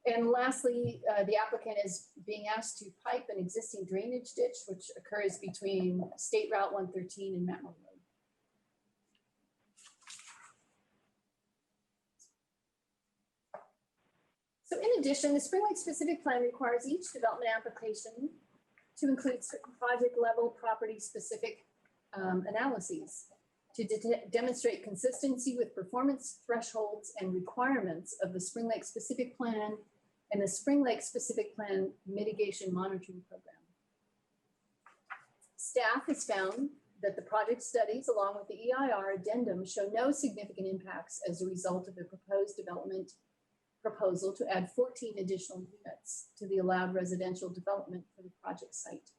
And lastly, the applicant is being asked to pipe an existing drainage ditch, which occurs between State Route 113 and Matmore Road. So in addition, the Spring Lake specific plan requires each development application to include certain project level property specific analyses to demonstrate consistency with performance thresholds and requirements of the Spring Lake specific plan and the Spring Lake specific plan mitigation monitoring program. Staff has found that the project studies along with the EIR addendum show no significant impacts as a result of the proposed development proposal to add 14 additional units to the allowed residential development for the project site.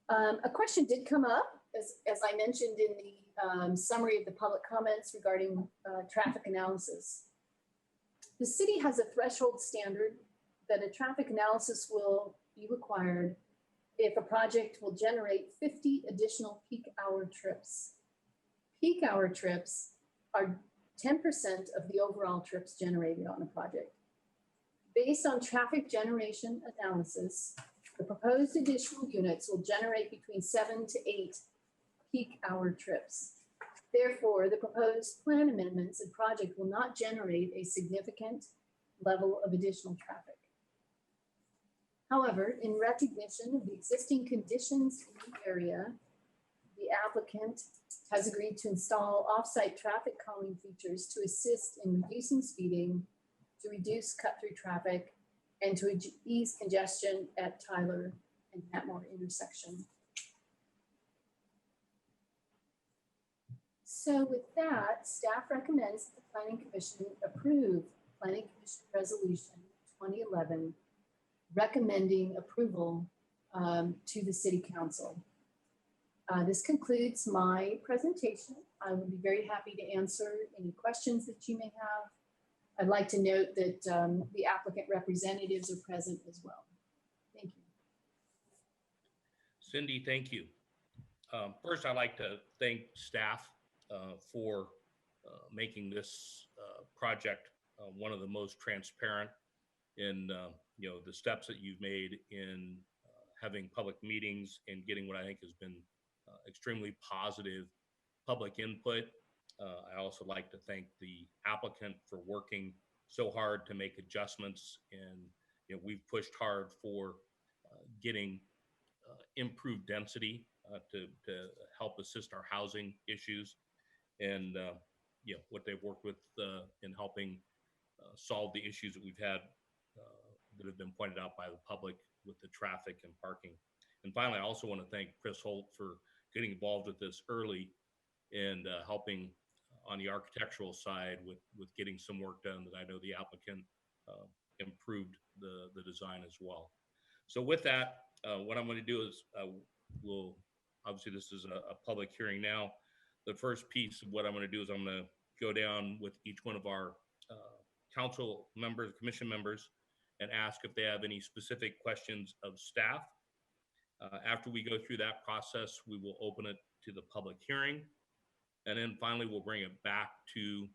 A question did come up, as I mentioned in the summary of the public comments regarding traffic analysis. The city has a threshold standard that a traffic analysis will be required if a project will generate 50 additional peak hour trips. Peak hour trips are 10% of the overall trips generated on a project. Based on traffic generation analysis, the proposed additional units will generate between 7 to 8 peak hour trips. Therefore, the proposed plan amendments and project will not generate a significant level of additional traffic. However, in recognition of the existing conditions in the area, the applicant has agreed to install off-site traffic calming features to assist in reducing speeding, to reduce cut-through traffic, and to ease congestion at Tyler and Matmore intersection. So with that, staff recommends that the Planning Commission approve Planning Commission Resolution 2011 recommending approval to the City Council. This concludes my presentation. I would be very happy to answer any questions that you may have. I'd like to note that the applicant representatives are present as well. Thank you. Cindy, thank you. First, I'd like to thank staff for making this project one of the most transparent in the steps that you've made in having public meetings and getting what I think has been extremely positive public input. I also like to thank the applicant for working so hard to make adjustments, and we've pushed hard for getting improved density to help assist our housing issues, and what they've worked with in helping solve the issues that we've had that have been pointed out by the public with the traffic and parking. And finally, I also want to thank Chris Holt for getting involved with this early and helping on the architectural side with getting some work done that I know the applicant improved the design as well. So with that, what I'm going to do is obviously this is a public hearing now. The first piece of what I'm going to do is I'm going to go down with each one of our council members, commission members, and ask if they have any specific questions of staff. After we go through that process, we will open it to the public hearing. And then finally, we'll bring it back to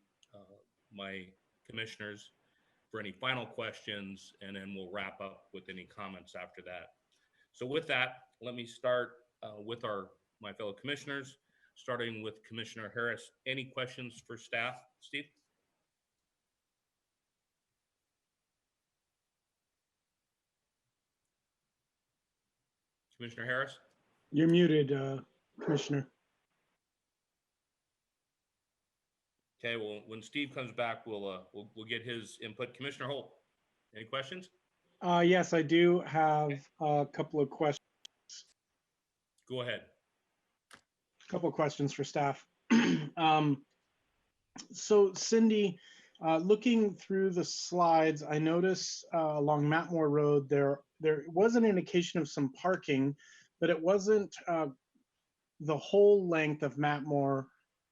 my commissioners for any final questions, and then we'll wrap up with any comments after that. So with that, let me start with my fellow commissioners, starting with Commissioner Harris. Any questions for staff, Steve? Commissioner Harris? You're muted, Commissioner. Okay, well, when Steve comes back, we'll get his input. Commissioner Holt, any questions? Yes, I do have a couple of questions. Go ahead. A couple of questions for staff. So Cindy, looking through the slides, I noticed along Matmore Road, there was an indication of some parking, but it wasn't the whole length of Matmore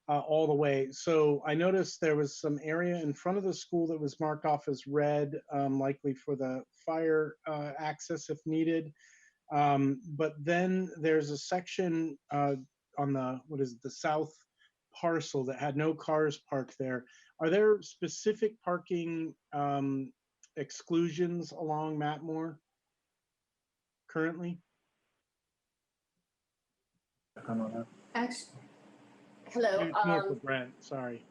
all the way. So I noticed there was some area in front of the school that was marked off as red, likely for the fire access if needed. But then there's a section on the south parcel that had no cars parked there. Are there specific parking exclusions along Matmore currently? Actually, hello. It's more for Brent, sorry.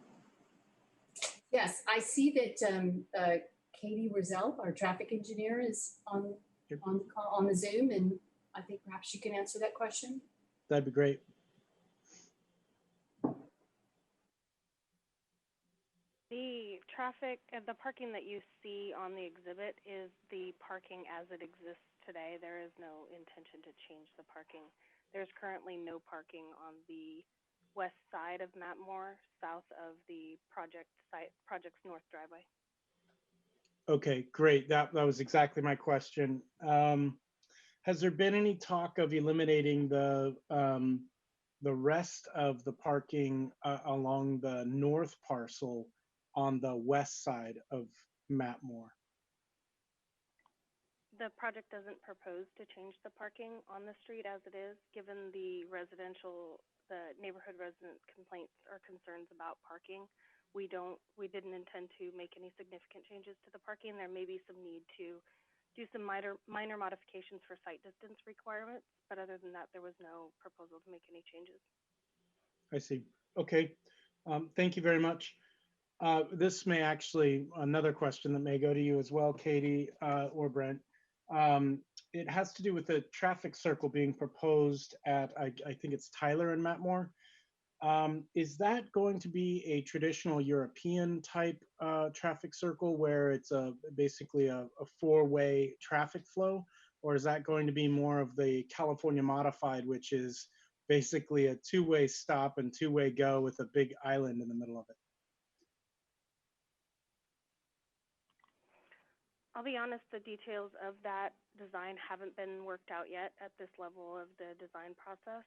Yes, I see that Katie Roselle, our traffic engineer, is on the call, on the Zoom, and I think perhaps she can answer that question. That'd be great. The traffic and the parking that you see on the exhibit is the parking as it exists today. There is no intention to change the parking. There's currently no parking on the west side of Matmore, south of the project's north driveway. Okay, great. That was exactly my question. Has there been any talk of eliminating the rest of the parking along the north parcel on the west side of Matmore? The project doesn't propose to change the parking on the street as it is, given the neighborhood resident complaints or concerns about parking. We didn't intend to make any significant changes to the parking. There may be some need to do some minor modifications for site distance requirements, but other than that, there was no proposal to make any changes. I see. Okay. Thank you very much. This may actually, another question that may go to you as well, Katie or Brent. It has to do with the traffic circle being proposed at, I think it's Tyler and Matmore. Is that going to be a traditional European type traffic circle where it's basically a four-way traffic flow? Or is that going to be more of the California modified, which is basically a two-way stop and two-way go with a big island in the middle of it. I'll be honest, the details of that design haven't been worked out yet at this level of the design process.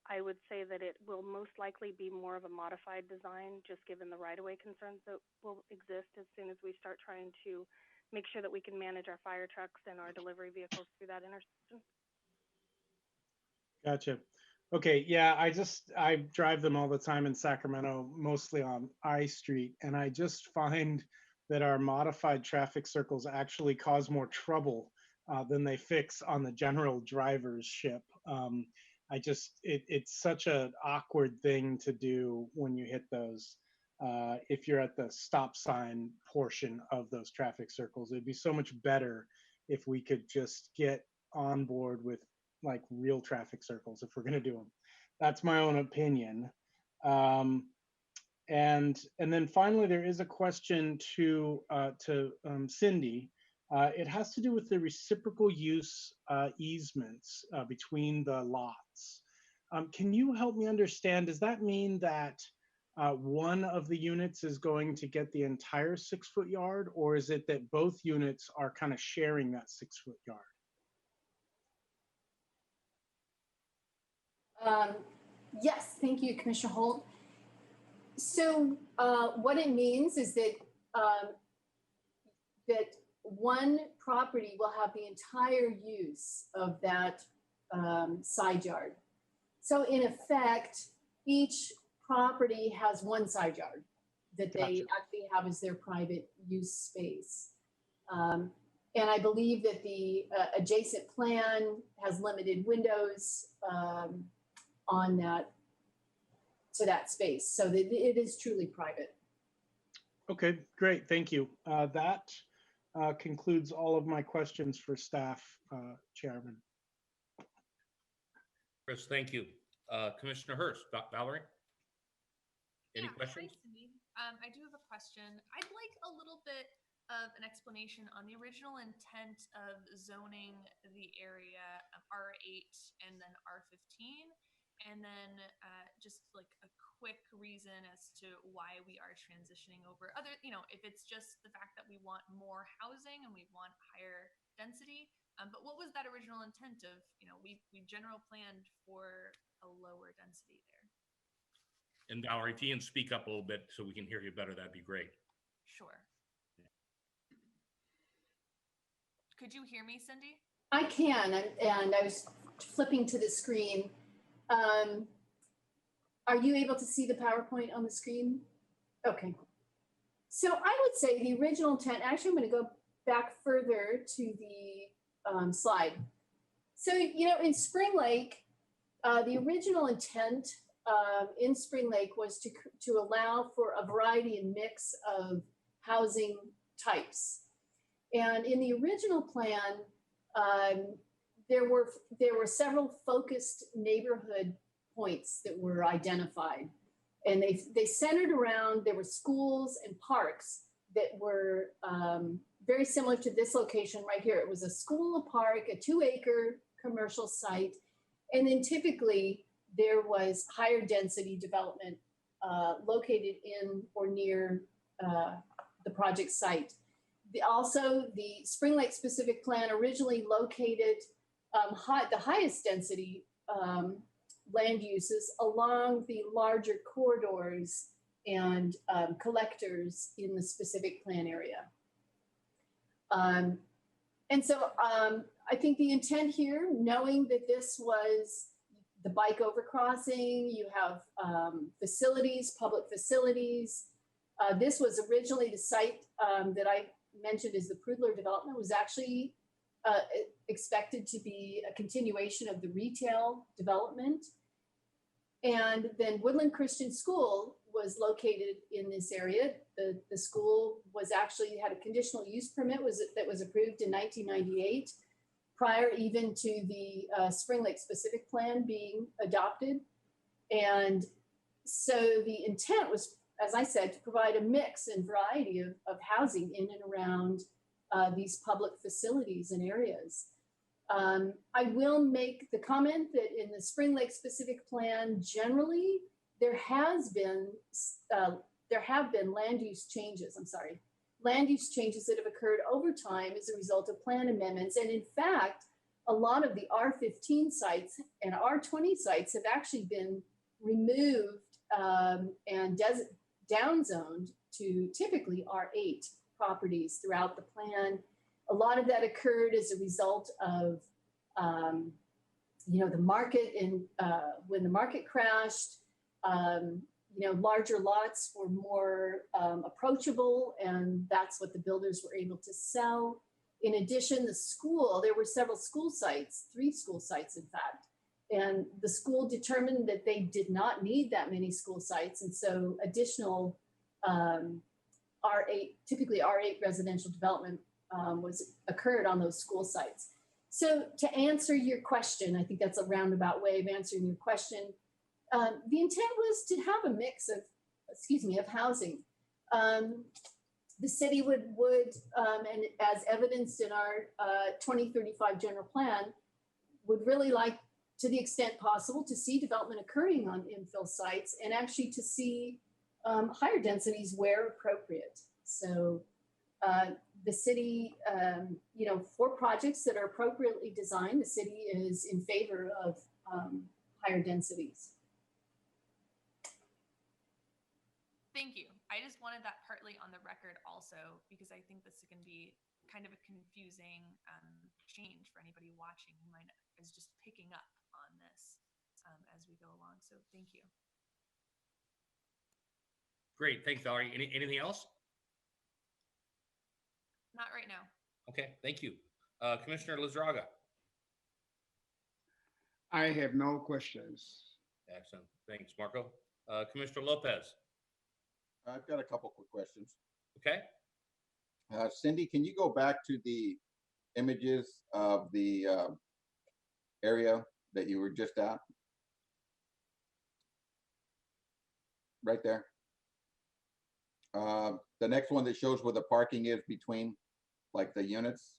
I would say that it will most likely be more of a modified design, just given the right-of-way concerns that will exist as soon as we start trying to make sure that we can manage our fire trucks and our delivery vehicles through that intersection. Gotcha. Okay, yeah, I drive them all the time in Sacramento, mostly on I Street, and I just find that our modified traffic circles actually cause more trouble than they fix on the general driver's ship. It's such an awkward thing to do when you hit those. If you're at the stop sign portion of those traffic circles, it'd be so much better if we could just get on board with like real traffic circles if we're going to do them. That's my own opinion. And then finally, there is a question to Cindy. It has to do with the reciprocal use easements between the lots. Can you help me understand, does that mean that one of the units is going to get the entire 6-foot yard, or is it that both units are kind of sharing that 6-foot yard? Yes, thank you, Commissioner Holt. So what it means is that that one property will have the entire use of that side yard. So in effect, each property has one side yard that they actually have as their private use space. And I believe that the adjacent plan has limited windows on that, to that space, so that it is truly private. Okay, great, thank you. That concludes all of my questions for staff, Chairman. Chris, thank you. Commissioner Hurst, Valerie? Any questions? Hi, Cindy. I do have a question. I'd like a little bit of an explanation on the original intent of zoning the area of R8 and then R15, and then just like a quick reason as to why we are transitioning over. Other, if it's just the fact that we want more housing and we want higher density, but what was that original intent of, we general planned for a lower density there. And Valerie, if you can speak up a little bit so we can hear you better, that'd be great. Sure. Could you hear me, Cindy? I can, and I was flipping to the screen. Are you able to see the PowerPoint on the screen? Okay. So I would say the original intent, actually I'm going to go back further to the slide. So, in Spring Lake, the original intent in Spring Lake was to allow for a variety and mix of housing types. And in the original plan, there were several focused neighborhood points that were identified. And they centered around, there were schools and parks that were very similar to this location right here. It was a school, a park, a 2-acre commercial site. And then typically there was higher density development located in or near the project site. Also, the Spring Lake specific plan originally located the highest density land uses along the larger corridors and collectors in the specific plan area. And so I think the intent here, knowing that this was the bike overcrossing, you have facilities, public facilities. This was originally the site that I mentioned as the Prudler development was actually expected to be a continuation of the retail development. And then Woodland Christian School was located in this area. The school was actually had a conditional use permit that was approved in 1998, prior even to the Spring Lake specific plan being adopted. And so the intent was, as I said, to provide a mix and variety of housing in and around these public facilities and areas. I will make the comment that in the Spring Lake specific plan, generally, there have been land use changes, land use changes that have occurred over time as a result of plan amendments. And in fact, a lot of the R15 sites and R20 sites have actually been removed and downzoned to typically R8 properties throughout the plan. A lot of that occurred as a result of, the market when the market crashed, larger lots were more approachable, and that's what the builders were able to sell. In addition, there were several school sites, 3 school sites, in fact, and the school determined that they did not need that many school sites, and so additional typically R8 residential development occurred on those school sites. So to answer your question, I think that's a roundabout way of answering your question. The intent was to have a mix of housing. The city would and as evidenced in our 2035 general plan, would really like, to the extent possible, to see development occurring on infill sites and actually to see higher densities where appropriate. So the city, for projects that are appropriately designed, the city is in favor of higher densities. Thank you. I just wanted that partly on the record also, because I think this can be kind of a confusing change for anybody watching who is just picking up on this as we go along. So thank you. Great, thanks, Valerie. Anything else? Not right now. Okay, thank you. Commissioner Lizarraga. I have no questions. Excellent, thanks, Marco. Commissioner Lopez. I've got a couple quick questions. Okay. Cindy, can you go back to the images of the area that you were just at? Right there. The next one that shows where the parking is between, like, the units.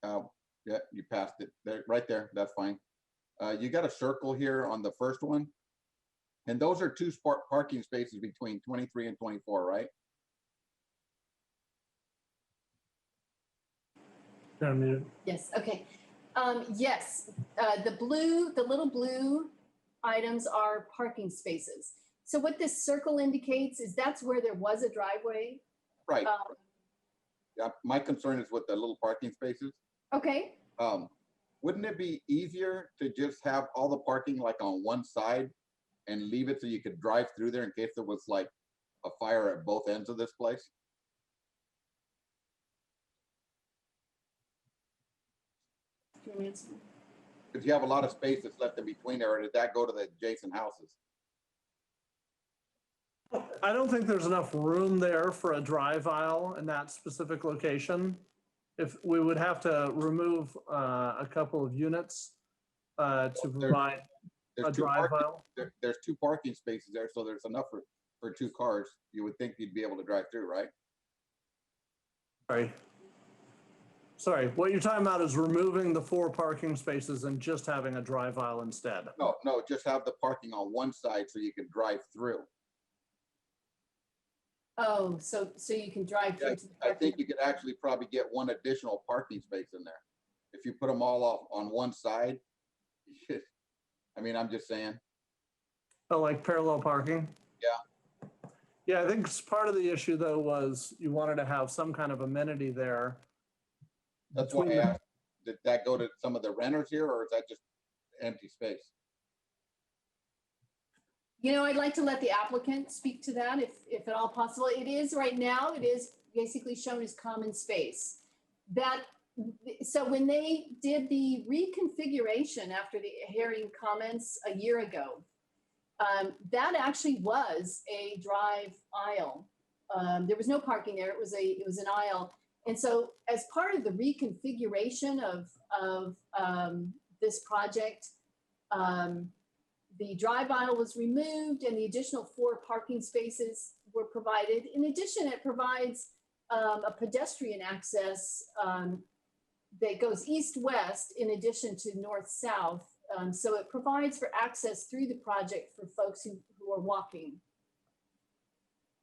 Yeah, you passed it. There, right there. That's fine. You got a circle here on the first one. And those are 2 parking spaces between 23 and 24, right? Yes, okay. Yes, the little blue items are parking spaces. So what this circle indicates is that's where there was a driveway. Right. Yeah, my concern is with the little parking spaces. Okay. Wouldn't it be easier to just have all the parking like on one side and leave it so you could drive through there in case there was like a fire at both ends of this place? If you have a lot of space that's left in between there, or did that go to the adjacent houses? I don't think there's enough room there for a drive aisle in that specific location. If we would have to remove a couple of units to provide a drive aisle. There's 2 parking spaces there, so there's enough for 2 cars. You would think you'd be able to drive through, right? Sorry, what you're talking about is removing the 4 parking spaces and just having a drive aisle instead. No, just have the parking on one side so you can drive through. Oh, so you can drive through to the I think you could actually probably get 1 additional parking space in there. If you put them all off on one side, I mean, I'm just saying. Oh, like parallel parking? Yeah. Yeah, I think part of the issue though was you wanted to have some kind of amenity there. That's why I asked, did that go to some of the renters here, or is that just empty space? I'd like to let the applicant speak to that if at all possible. It is right now, it is basically shown as common space. So when they did the reconfiguration after the hearing comments a year ago, that actually was a drive aisle. There was no parking there. It was an aisle. And so as part of the reconfiguration of this project, the drive aisle was removed and the additional 4 parking spaces were provided. In addition, it provides a pedestrian access that goes east-west in addition to north-south. So it provides for access through the project for folks who are walking.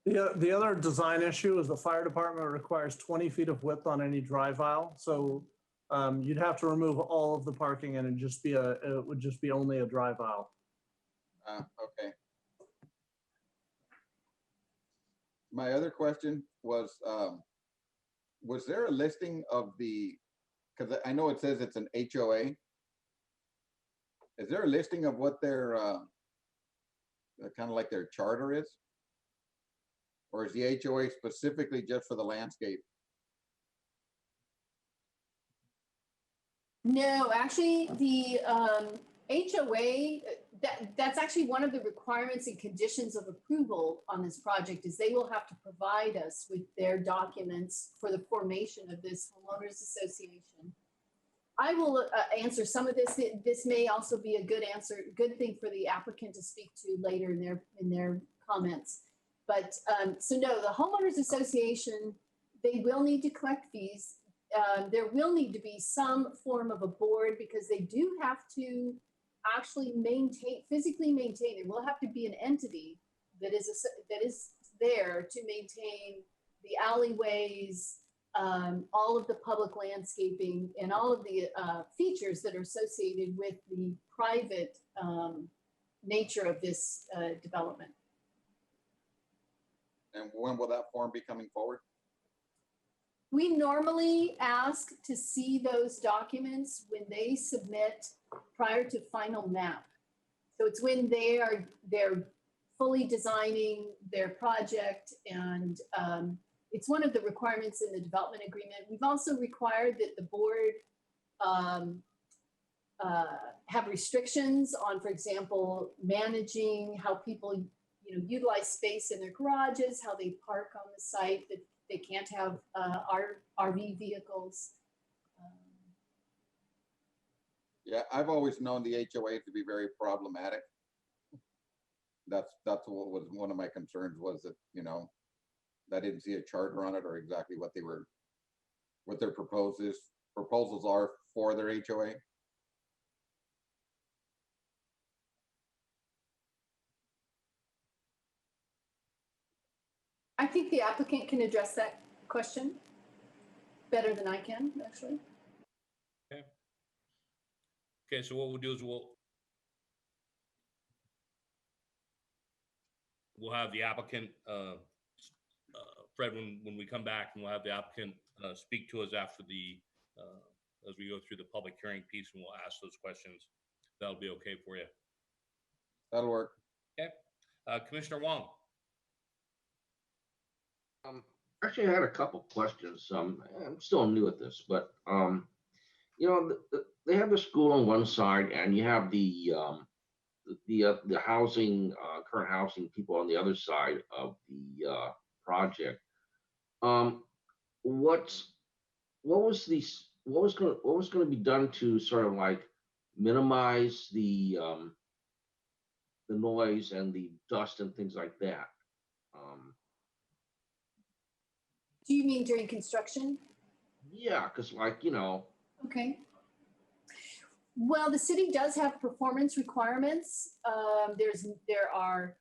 The other design issue is the fire department requires 20 feet of width on any drive aisle. So you'd have to remove all of the parking and it would just be only a drive aisle. Okay. My other question was there a listing of the, because I know it says it's an HOA. Is there a listing of what their, kind of like their charter is? Or is the HOA specifically just for the landscape? No, actually, the HOA, that's actually one of the requirements and conditions of approval on this project is they will have to provide us with their documents for the formation of this homeowners association. I will answer some of this. This may also be a good thing for the applicant to speak to later in their comments. But so no, the homeowners association, they will need to collect fees. There will need to be some form of a board because they do have to actually physically maintain. There will have to be an entity that is there to maintain the alleyways, all of the public landscaping, and all of the features that are associated with the private nature of this development. And when will that form be coming forward? We normally ask to see those documents when they submit prior to final map. So it's when they're fully designing their project, and it's one of the requirements in the development agreement. We've also required that the board have restrictions on, for example, managing how people utilize space in their garages, how they park on the site, that they can't have RV vehicles. Yeah, I've always known the HOA to be very problematic. That's what was one of my concerns, was that, I didn't see a charter on it or exactly what their proposals are for their HOA. I think the applicant can address that question better than I can, actually. Okay, so what we'll do is we'll have the applicant, Fred, when we come back, and we'll have the applicant speak to us after as we go through the public hearing piece, and we'll ask those questions. That'll be okay for you. That'll work. Okay. Commissioner Wong. Actually, I had a couple questions. I'm still new at this, but they have the school on one side, and you have the housing, current housing people on the other side of the project. What was going to be done to sort of like minimize the noise and the dust and things like that? Do you mean during construction? Yeah, because Okay. Well, the city does have performance requirements. There are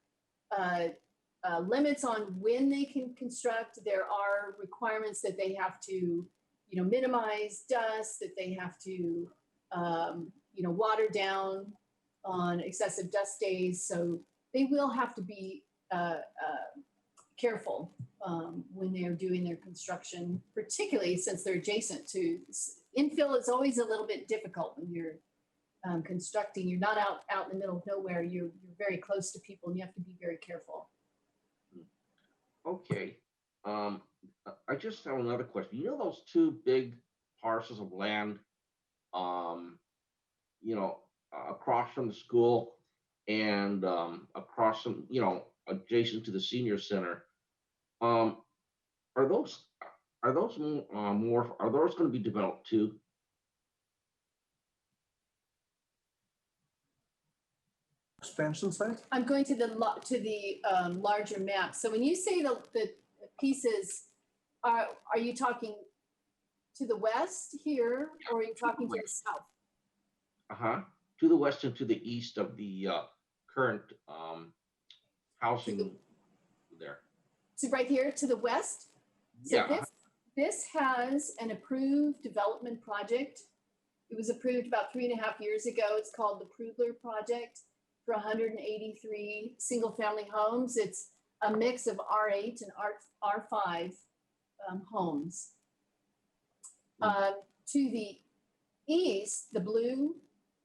limits on when they can construct. There are requirements that they have to, minimize dust, that they have to, water down on excessive dust days. So they will have to be careful when they're doing their construction, particularly since they're adjacent to. Infill is always a little bit difficult when you're constructing. You're not out in the middle of nowhere. You're very close to people, and you have to be very careful. Okay. I just have another question. Those two big parcels of land, across from the school and across from, adjacent to the senior center. Are those going to be developed too? Expansion site? I'm going to the larger map. So when you say the pieces, are you talking to the west here, or are you talking to the south? Uh-huh. To the west and to the east of the current housing there. So right here to the west? So Yeah. this has an approved development project. It was approved about 3.5 years ago. It's called the Prudler Project for 183 single-family homes. It's a mix of R8 and R5 homes. To the east, the blue,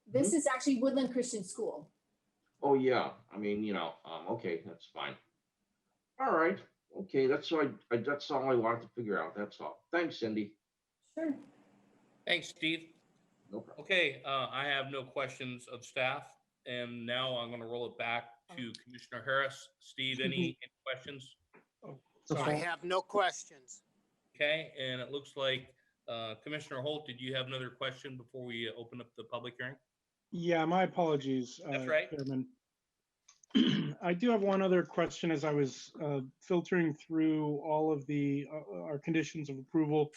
this is actually Woodland Christian School. Oh, yeah. I mean, okay, that's fine. All right. Okay, that's all that's all I wanted to figure out. That's all. Thanks, Cindy. Sure. Thanks, Steve. No problem. Okay, I have no questions of staff, and now I'm going to roll it back to Commissioner Harris. Steve, any questions? I have no questions. Okay, and it looks like Commissioner Holt, did you have another question before we open up the public hearing? Yeah, my apologies, That's right. Chairman. I do have one other question as I was filtering through all of the our conditions of approval.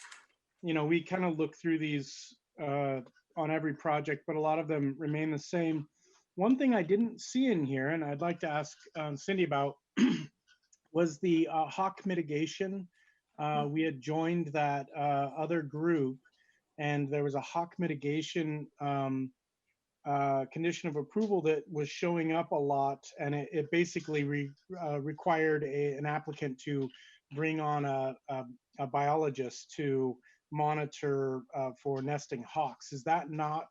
We kind of look through these on every project, but a lot of them remain the same. One thing I didn't see in here, and I'd like to ask Cindy about, was the hawk mitigation. We had joined that other group, and there was a hawk mitigation condition of approval that was showing up a lot, and it basically required an applicant to bring on a biologist to monitor for nesting hawks. Is that not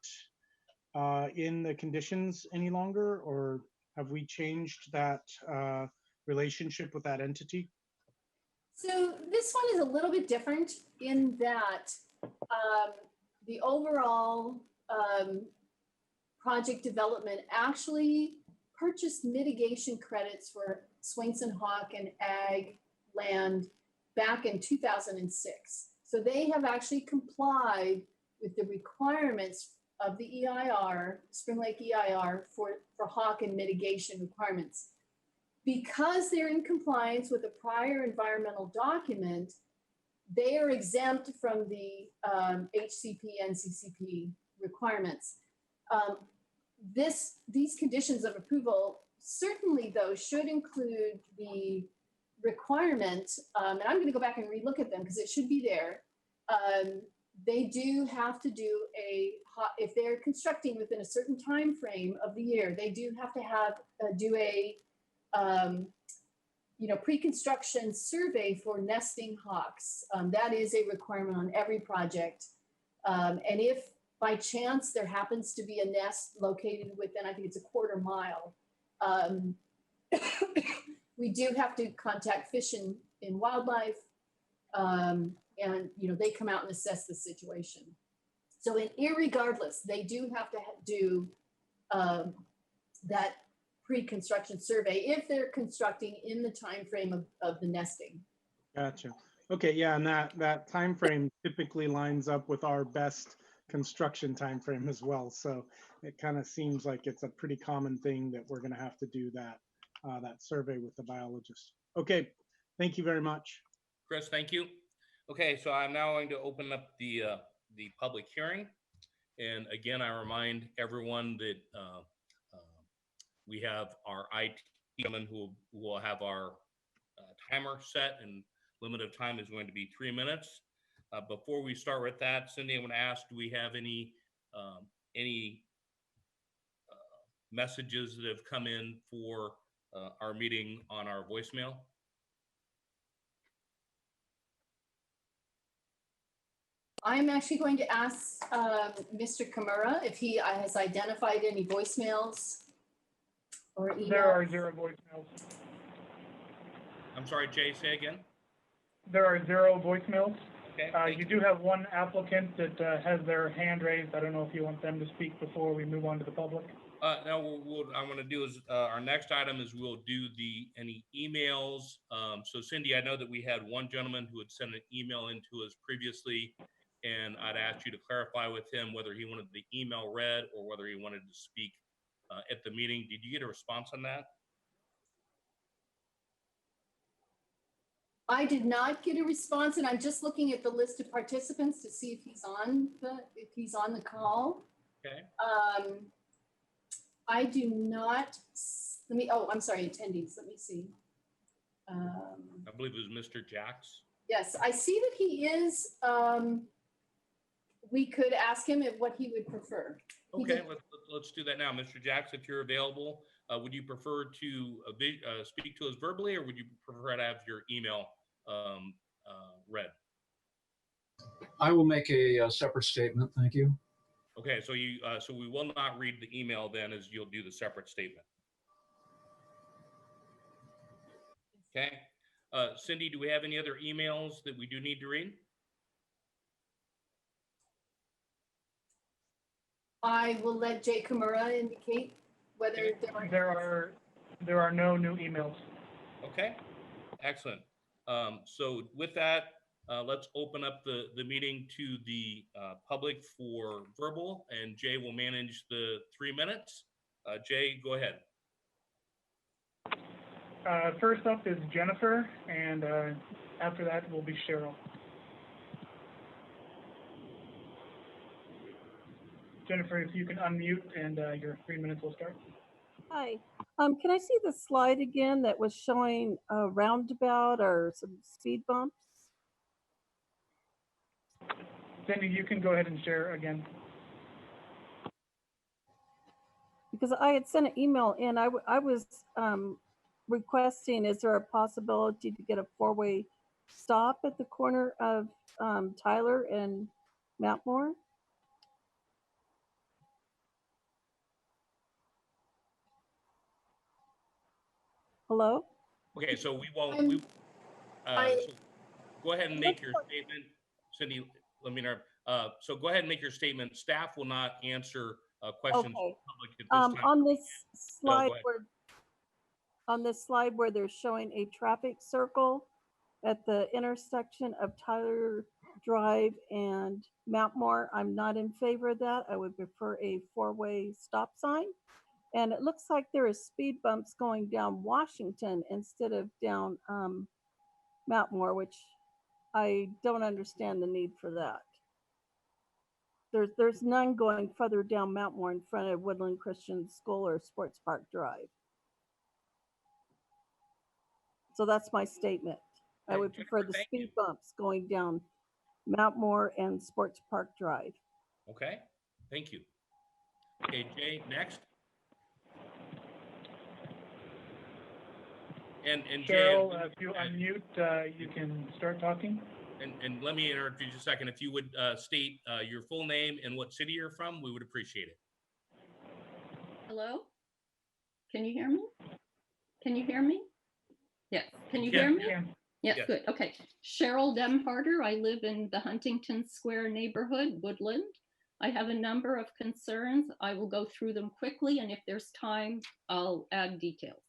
in the conditions any longer, or have we changed that relationship with that entity? So this one is a little bit different in that the overall project development actually purchased mitigation credits for Swainson Hawk and ag land back in 2006. So they have actually complied with the requirements of the EIR, Spring Lake EIR, for hawk and mitigation requirements. Because they're in compliance with a prior environmental document, they are exempt from the HCP, NCCP requirements. These conditions of approval certainly, though, should include the requirement, and I'm going to go back and relook at them because it should be there. They do have to do if they're constructing within a certain time frame of the year, they do have to do a pre-construction survey for nesting hawks. That is a requirement on every project. And if by chance there happens to be a nest located within, I think it's a 1/4 mile, we do have to contact Fish and Wildlife, and they come out and assess the situation. So irregardless, they do have to do that pre-construction survey if they're constructing in the time frame of the nesting. Gotcha. Okay, yeah, and that time frame typically lines up with our best construction time frame as well. So it kind of seems like it's a pretty common thing that we're going to have to do that survey with the biologist. Okay, thank you very much. Chris, thank you. Okay, so I'm now going to open up the public hearing. And again, I remind everyone that we have our IT gentleman who will have our timer set, and limit of time is going to be 3 minutes. Before we start with that, Cindy, I'm going to ask, do we have any messages that have come in for our meeting on our voicemail? I'm actually going to ask Mr. Kimura if he has identified any voicemails or emails. There are 0 voicemails. I'm sorry, Jay, say again. There are 0 voicemails. Okay. You do have one applicant that has their hand raised. I don't know if you want them to speak before we move on to the public. No, what I'm going to do is our next item is we'll do any emails. So Cindy, I know that we had one gentleman who had sent an email into us previously, and I'd asked you to clarify with him whether he wanted the email read or whether he wanted to speak at the meeting. Did you get a response on that? I did not get a response, and I'm just looking at the list of participants to see if he's on the call. Okay. I do not, I'm sorry, attendees, let me see. I believe it was Mr. Jacks. Yes, I see that he is, we could ask him what he would prefer. Okay, let's do that now. Mr. Jacks, if you're available, would you prefer to speak to us verbally, or would you prefer to have your email read? I will make a separate statement. Thank you. Okay, so so we will not read the email then, as you'll do the separate statement. Okay. Cindy, do we have any other emails that we do need to read? I will let Jay Kimura indicate whether there are no new emails. Okay, excellent. So with that, let's open up the meeting to the public for verbal, and Jay will manage the 3 minutes. Jay, go ahead. First up is Jennifer, and after that will be Cheryl. Jennifer, if you can unmute, and your 3 minutes will start. Hi. Can I see the slide again that was showing a roundabout or some speed bumps? Cindy, you can go ahead and share again. Because I had sent an email in, I was requesting, is there a possibility to get a four-way stop at the corner of Tyler and Mountmore? Hello? Okay, so we won't. So go ahead and make your statement, Cindy. Let me know. So go ahead and make your statement. Staff will not answer questions from the public at this time. On this slide, No, on this slide where they're showing a traffic circle at the intersection of Tyler Drive and Mountmore, I'm not in favor of that. I would prefer a four-way stop sign. And it looks like there is speed bumps going down Washington instead of down Mountmore, which I don't understand the need for that. There's none going further down Mountmore in front of Woodland Christian School or Sports Park Drive. So that's my statement. I would prefer the speed bumps going down Mountmore and Sports Park Drive. Okay, thank you. Okay, Jay, next. And Cheryl, Jay, if you unmute, you can start talking. And let me interrupt you just a second. If you would state your full name and what city you're from, we would appreciate it. Hello? Can you hear me? Can you hear me? Yes. Can you hear me? Yes, good. Okay. Cheryl Demharder. I live in the Huntington Square neighborhood, Woodland. I have a number of concerns. I will go through them quickly, and if there's time, I'll add details.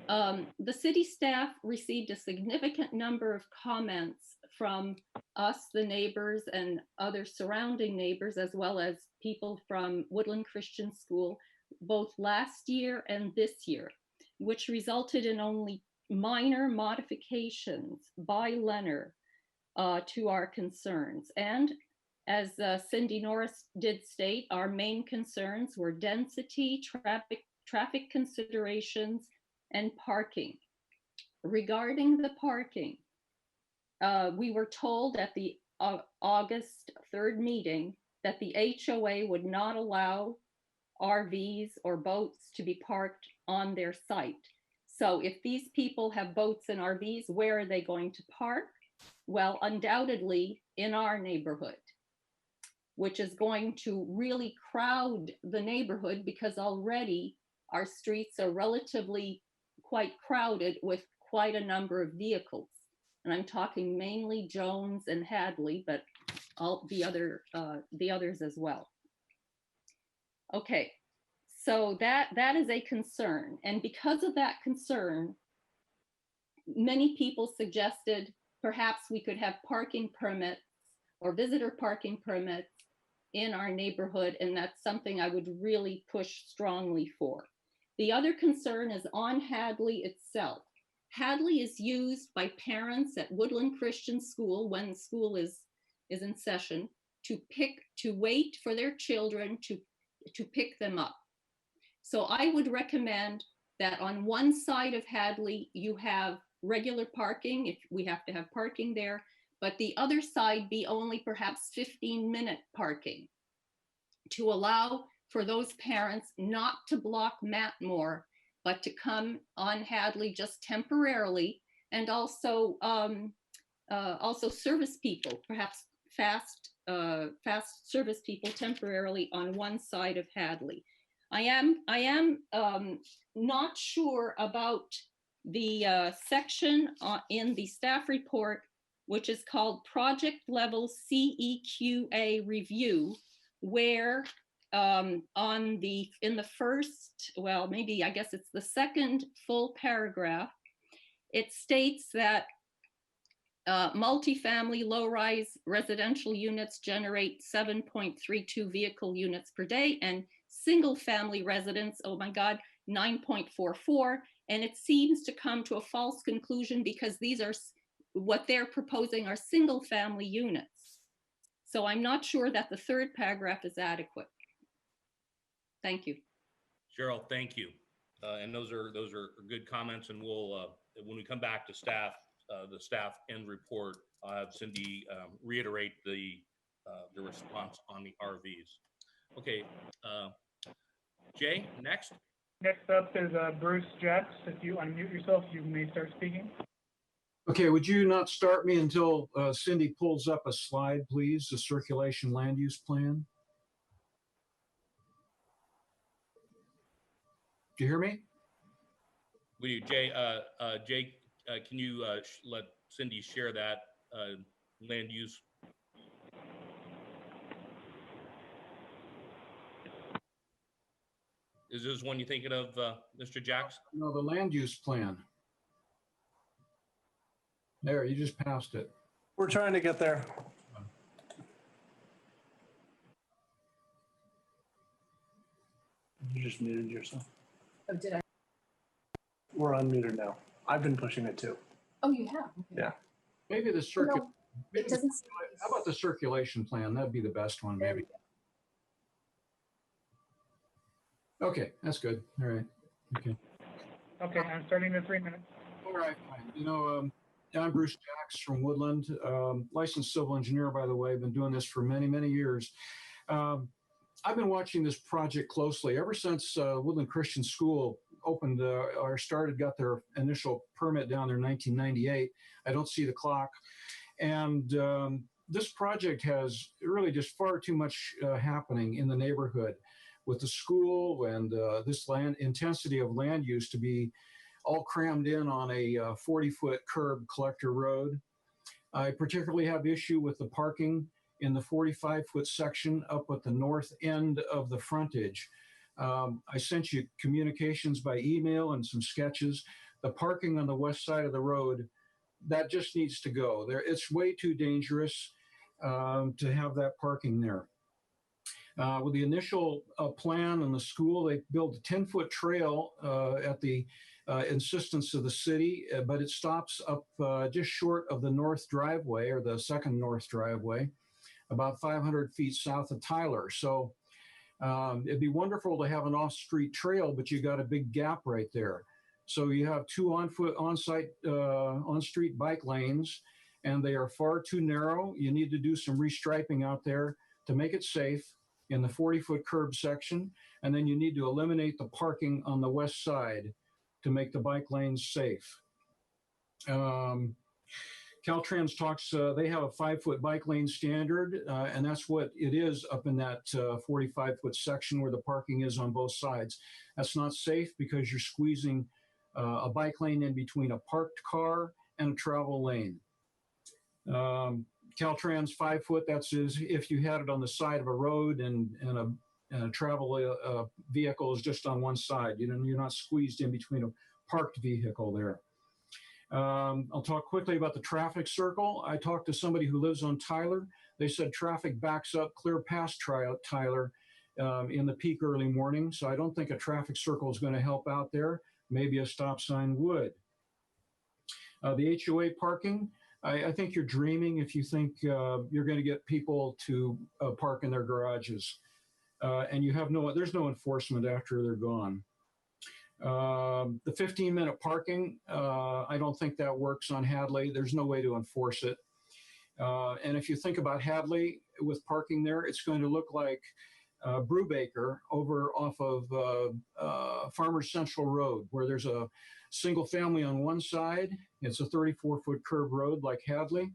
The city staff received a significant number of comments from us, the neighbors, and other surrounding neighbors, as well as people from Woodland Christian School, both last year and this year, which resulted in only minor modifications by Leonard to our concerns. And as Cindy Norris did state, our main concerns were density, traffic considerations, and parking. Regarding the parking, we were told at the August 3rd meeting that the HOA would not allow RVs or boats to be parked on their site. So if these people have boats and RVs, where are they going to park? Well, undoubtedly in our neighborhood, which is going to really crowd the neighborhood because already our streets are relatively quite crowded with quite a number of vehicles. And I'm talking mainly Jones and Hadley, but all the others as well. Okay, so that is a concern. And because of that concern, many people suggested perhaps we could have parking permits or visitor parking permits in our neighborhood, and that's something I would really push strongly for. The other concern is on Hadley itself. Hadley is used by parents at Woodland Christian School when school is in session to wait for their children to pick them up. So I would recommend that on one side of Hadley, you have regular parking if we have to have parking there, but the other side be only perhaps 15-minute parking to allow for those parents not to block Matmore, but to come on Hadley just temporarily, and also service people, perhaps fast service people temporarily on one side of Hadley. I am not sure about the section in the staff report, which is called Project Level CEQA Review, where in the first, well, maybe I guess it's the second full paragraph, it states that multifamily low-rise residential units generate 7.32 vehicle units per day, and single-family residents, oh my God, 9.44. And it seems to come to a false conclusion because these are what they're proposing are single-family units. So I'm not sure that the third paragraph is adequate. Thank you. Cheryl, thank you. And those are good comments, and we'll, when we come back to staff, the staff end report, I'll have Cindy reiterate the response on the RVs. Okay, Jay, next. Next up is Bruce Jacks. If you unmute yourself, you may start speaking. Okay, would you not start me until Cindy pulls up a slide, please? The circulation land use plan. Do you hear me? Will you, Jay? Jay, can you let Cindy share that land use? Is this one you're thinking of, Mr. Jacks? No, the land use plan. There, you just passed it. We're trying to get there. You just muted yourself. Oh, did I? We're unmuted now. I've been pushing it too. Oh, you have? Okay. Yeah. Maybe the No, it doesn't. How about the circulation plan? That'd be the best one, maybe. Okay, that's good. All right. Okay. Okay, I'm starting the 3 minutes. All right, fine. You know, I'm Bruce Jacks from Woodland, licensed civil engineer, by the way. I've been doing this for many, many years. I've been watching this project closely ever since Woodland Christian School opened or got their initial permit down there in 1998. I don't see the clock. And this project has really just far too much happening in the neighborhood with the school and this intensity of land use to be all crammed in on a 40-foot curb collector road. I particularly have issue with the parking in the 45-foot section up at the north end of the frontage. I sent you communications by email and some sketches. The parking on the west side of the road, that just needs to go. It's way too dangerous to have that parking there. With the initial plan on the school, they built a 10-foot trail at the insistence of the city, but it stops up just short of the north driveway, or the second north driveway, about 500 feet south of Tyler. So it'd be wonderful to have an off-street trail, but you got a big gap right there. So you have two on-street bike lanes, and they are far too narrow. You need to do some restriping out there to make it safe in the 40-foot curb section, and then you need to eliminate the parking on the west side to make the bike lanes safe. Caltrans talks, they have a 5-foot bike lane standard, and that's what it is up in that 45-foot section where the parking is on both sides. That's not safe because you're squeezing a bike lane in between a parked car and a travel lane. Caltrans 5-foot, that's if you had it on the side of a road and a travel vehicle is just on one side. You know, you're not squeezed in between a parked vehicle there. I'll talk quickly about the traffic circle. I talked to somebody who lives on Tyler. They said traffic backs up clear past Tyler in the peak early morning. So I don't think a traffic circle is going to help out there. Maybe a stop sign would. The HOA parking, I think you're dreaming if you think you're going to get people to park in their garages. And there's no enforcement after they're gone. The 15-minute parking, I don't think that works on Hadley. There's no way to enforce it. And if you think about Hadley with parking there, it's going to look like Brubaker over off of Farmers Central Road, where there's a single family on one side. It's a 34-foot curb road like Hadley.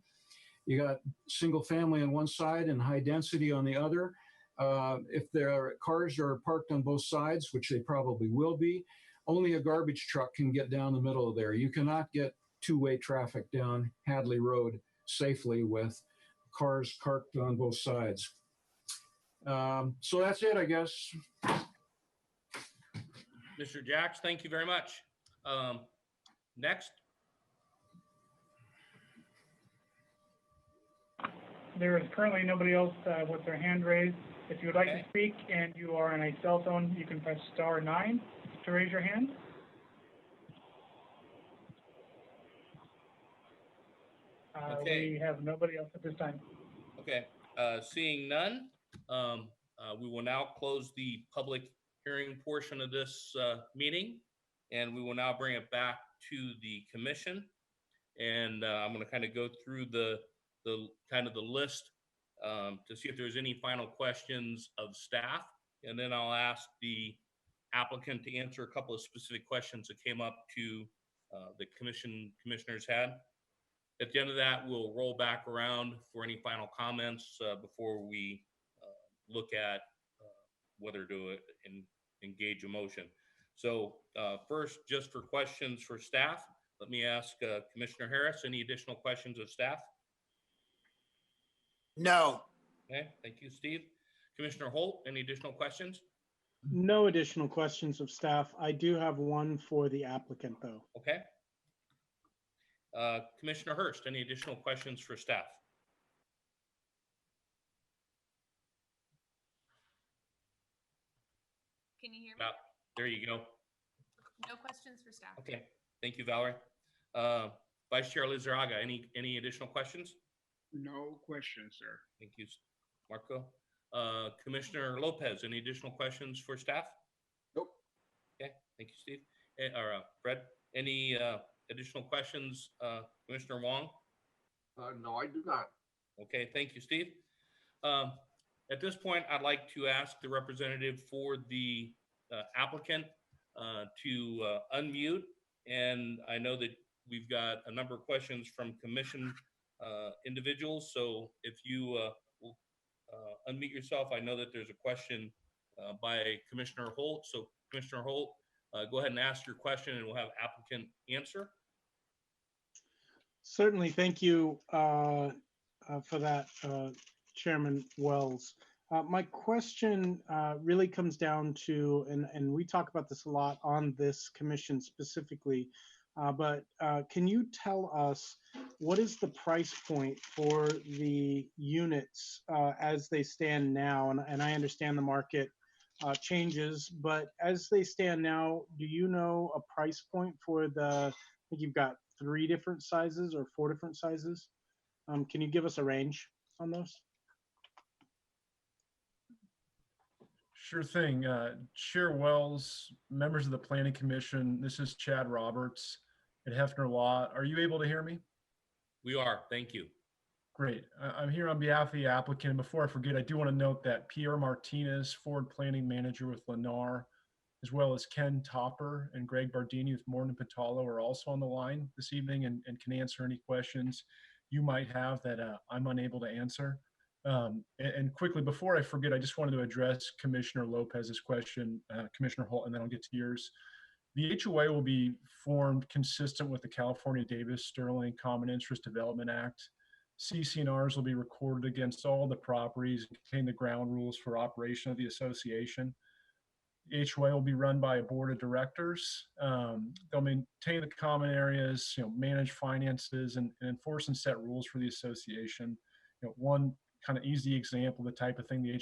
You got single family on one side and high density on the other. If their cars are parked on both sides, which they probably will be, only a garbage truck can get down the middle of there. You cannot get two-way traffic down Hadley Road safely with cars parked on both sides. So that's it, I guess. Mr. Jacks, thank you very much. Next. There is currently nobody else with their hand raised. If you would like to speak and you are on a cell phone, you can press *9 to raise your hand. We have nobody else at this time. Okay, seeing none, we will now close the public hearing portion of this meeting, and we will now bring it back to the commission. And I'm going to kind of go through the list to see if there's any final questions of staff, and then I'll ask the applicant to answer a couple of specific questions that came up to the commissioners had. At the end of that, we'll roll back around for any final comments before we look at whether to engage a motion. So first, just for questions for staff, let me ask Commissioner Harris, any additional questions of staff? No. Okay, thank you, Steve. Commissioner Holt, any additional questions? No additional questions of staff. I do have one for the applicant, though. Okay. Commissioner Hurst, any additional questions for staff? Can you hear me? There you go. No questions for staff. Okay, thank you, Valerie. Vice Chair Lizarraga, any additional questions? No questions, sir. Thank you, Marco. Commissioner Lopez, any additional questions for staff? Nope. Okay, thank you, Steve. Fred, any additional questions? Commissioner Wong? No, I do not. Okay, thank you, Steve. At this point, I'd like to ask the representative for the applicant to unmute. And I know that we've got a number of questions from commission individuals. So if you will unmute yourself, I know that there's a question by Commissioner Holt. So Commissioner Holt, go ahead and ask your question and we'll have applicant answer. Certainly, thank you for that, Chairman Wells. My question really comes down to, and we talk about this a lot on this commission specifically, but can you tell us what is the price point for the units as they stand now? And I understand the market changes, but as they stand now, do you know a price point for I think you've got 3 different sizes or 4 different sizes? Can you give us a range on those? Sure thing. Chair Wells, members of the Planning Commission, this is Chad Roberts at Hefner Lot. Are you able to hear me? We are, thank you. Great. I'm here on behalf of the applicant. Before I forget, I do want to note that Pierre Martinez, Forward Planning Manager with Lennar, as well as Ken Topper and Greg Bardini with Morton and Patalo are also on the line this evening and can answer any questions you might have that I'm unable to answer. And quickly, before I forget, I just wanted to address Commissioner Lopez's question, Commissioner Holt, and then I'll get to yours. The HOA will be formed consistent with the California Davis-Sterling Common Interest Development Act. CC&Rs will be recorded against all the properties and contain the ground rules for operation of the association. The HOA will be run by a board of directors. They'll maintain the common areas, manage finances, and enforce and set rules for the association. One kind of easy example, the type of thing the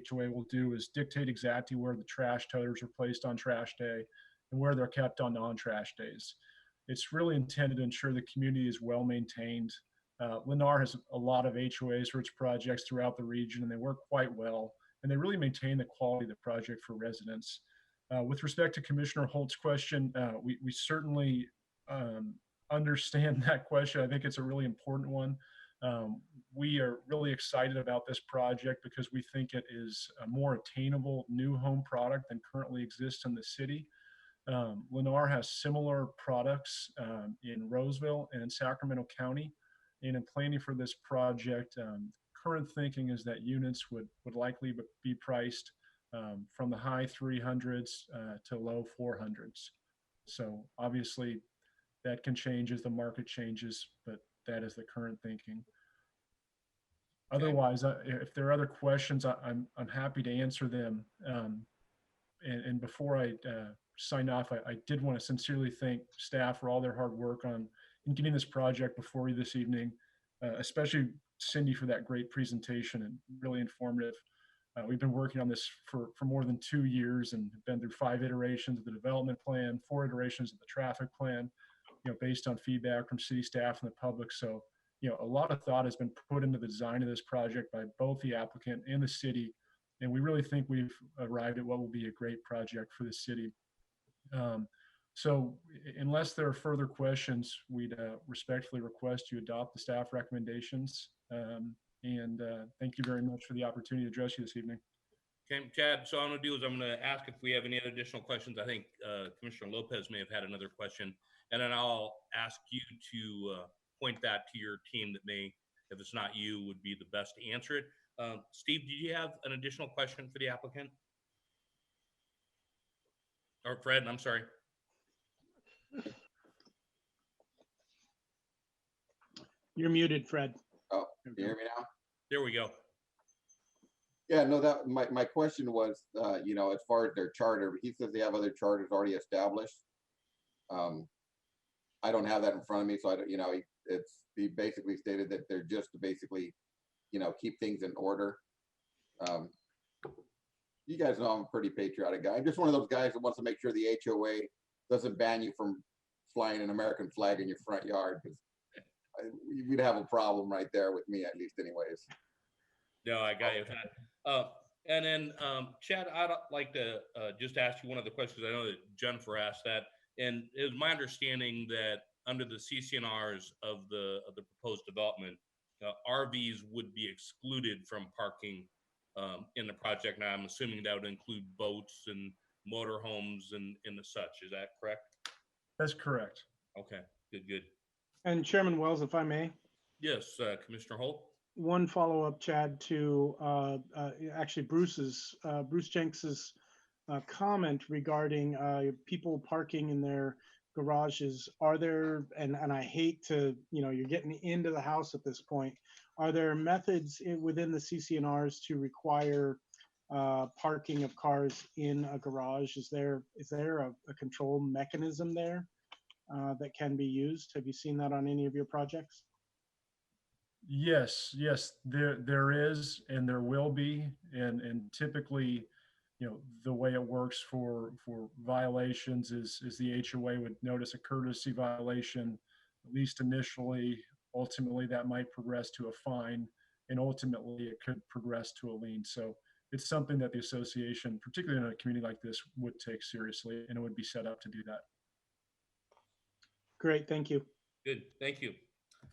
HOA will do is dictate exactly where the trash toters are placed on trash day and where they're kept on non-trash days. It's really intended to ensure the community is well maintained. Lennar has a lot of HOAs for its projects throughout the region, and they work quite well, and they really maintain the quality of the project for residents. With respect to Commissioner Holt's question, we certainly understand that question. I think it's a really important one. We are really excited about this project because we think it is a more attainable new home product than currently exists in the city. Lennar has similar products in Roseville and in Sacramento County. And in planning for this project, current thinking is that units would likely be priced from the high 300s to low 400s. So obviously that can change as the market changes, but that is the current thinking. Otherwise, if there are other questions, I'm happy to answer them. And before I sign off, I did want to sincerely thank staff for all their hard work in getting this project before you this evening, especially Cindy for that great presentation and really informative. We've been working on this for more than 2 years and been through 5 iterations of the development plan, 4 iterations of the traffic plan, based on feedback from city staff and the public. So, a lot of thought has been put into the design of this project by both the applicant and the city. And we really think we've arrived at what will be a great project for the city. So unless there are further questions, we'd respectfully request you adopt the staff recommendations. And thank you very much for the opportunity to address you this evening. Okay, Chad, so what I'm gonna do is I'm gonna ask if we have any additional questions. I think Commissioner Lopez may have had another question, and then I'll ask you to point that to your team that may, if it's not you, would be the best to answer it. Steve, do you have an additional question for the applicant? Or Fred, I'm sorry. You're muted, Fred. Oh, can you hear me now? There we go. Yeah, no, that my question was, as far as their charter, he says they have other charters already established. I don't have that in front of me, so I don't, he basically stated that they're just to basically, keep things in order. You guys know I'm a pretty patriotic guy. I'm just one of those guys that wants to make sure the HOA doesn't ban you from flying an American flag in your front yard, because we'd have a problem right there with me, at least, anyways. No, I got you. And then, Chad, I'd like to just ask you one of the questions. I know that Jennifer asked that, and it was my understanding that under the CCNRs of the proposed development, RVs would be excluded from parking in the project. Now, I'm assuming that would include boats and motorhomes and the such. Is that correct? That's correct. Okay, good. And Chairman Wells, if I may. Yes, Commissioner Holt. One follow-up, Chad, to actually Bruce Jenks's comment regarding people parking in their garages. Are there, and I hate to, you're getting into the house at this point, are there methods within the CCNRs to require parking of cars in a garage? Is there a control mechanism there that can be used? Have you seen that on any of your projects? Yes, there is, and there will be, and typically, the way it works for violations is the HOA would notice a courtesy violation, at least initially. Ultimately, that might progress to a fine, and ultimately it could progress to a lien. So it's something that the association, particularly in a community like this, would take seriously, and it would be set up to do that. Great, thank you. Good, thank you.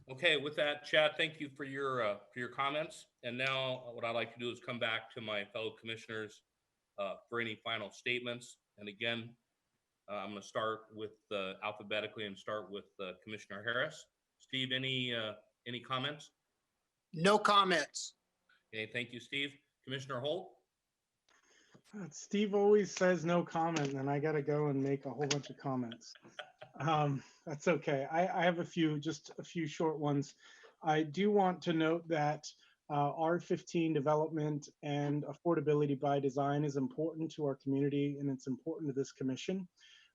Okay, with that, Chad, thank you for your comments. And now what I'd like to do is come back to my fellow commissioners for any final statements. And again, I'm going to start with alphabetically and start with Commissioner Harris. Steve, any comments? No comments. Okay, thank you, Steve. Commissioner Holt? Steve always says no comment, and I got to go and make a whole bunch of comments. That's okay. I have just a few short ones. I do want to note that R15 development and affordability by design is important to our community, and it's important to this commission.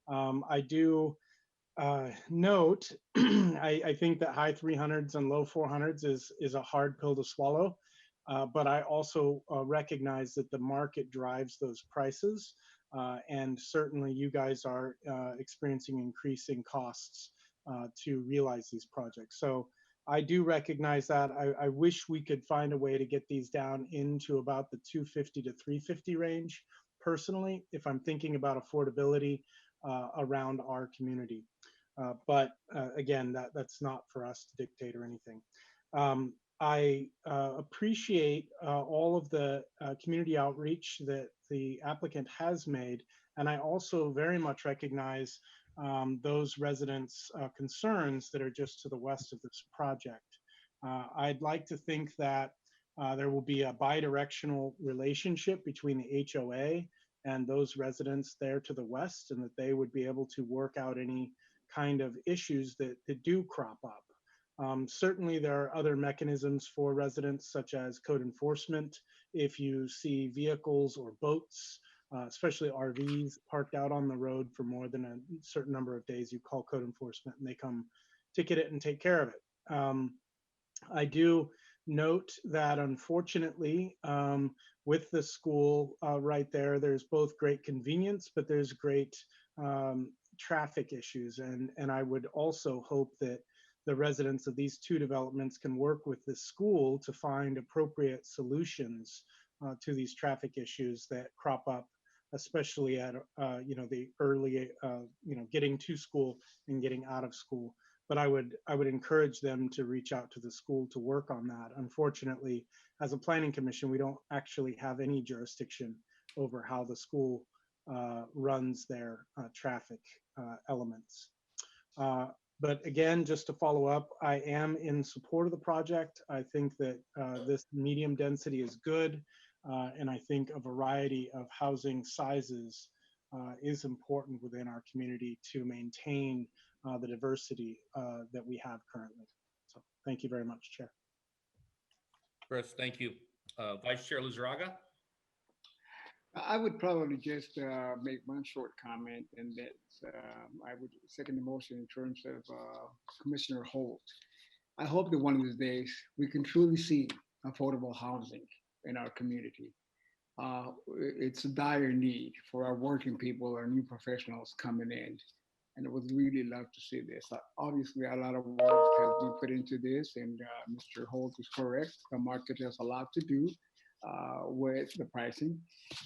I do note, I think that high 300s and low 400s is a hard pill to swallow, but I also recognize that the market drives those prices. And certainly you guys are experiencing increasing costs to realize these projects. So I do recognize that. I wish we could find a way to get these down into about the 250 to 350 range personally, if I'm thinking about affordability around our community. But again, that's not for us to dictate or anything. I appreciate all of the community outreach that the applicant has made, and I also very much recognize those residents' concerns that are just to the west of this project. I'd like to think that there will be a bi-directional relationship between the HOA and those residents there to the west, and that they would be able to work out any kind of issues that do crop up. Certainly, there are other mechanisms for residents, such as code enforcement. If you see vehicles or boats, especially RVs, parked out on the road for more than a certain number of days, you call code enforcement and they come ticket it and take care of it. I do note that unfortunately, with the school right there, there's both great convenience, but there's great traffic issues. And I would also hope that the residents of these two developments can work with the school to find appropriate solutions to these traffic issues that crop up, especially at the early getting to school and getting out of school. But I would encourage them to reach out to the school to work on that. Unfortunately, as a planning commission, we don't actually have any jurisdiction over how the school runs their traffic elements. But again, just to follow up, I am in support of the project. I think that this medium density is good. And I think a variety of housing sizes is important within our community to maintain the diversity that we have currently. So thank you very much, Chair. Chris, thank you. Vice Chair Lizarraga? I would probably just make one short comment, and that I would second the motion in terms of Commissioner Holt. I hope that one of these days we can truly see affordable housing in our community. It's a dire need for our working people, our new professionals coming in, and I would really love to see this. Obviously, a lot of work has been put into this, and Mr. Holt is correct. The market has a lot to do with the pricing,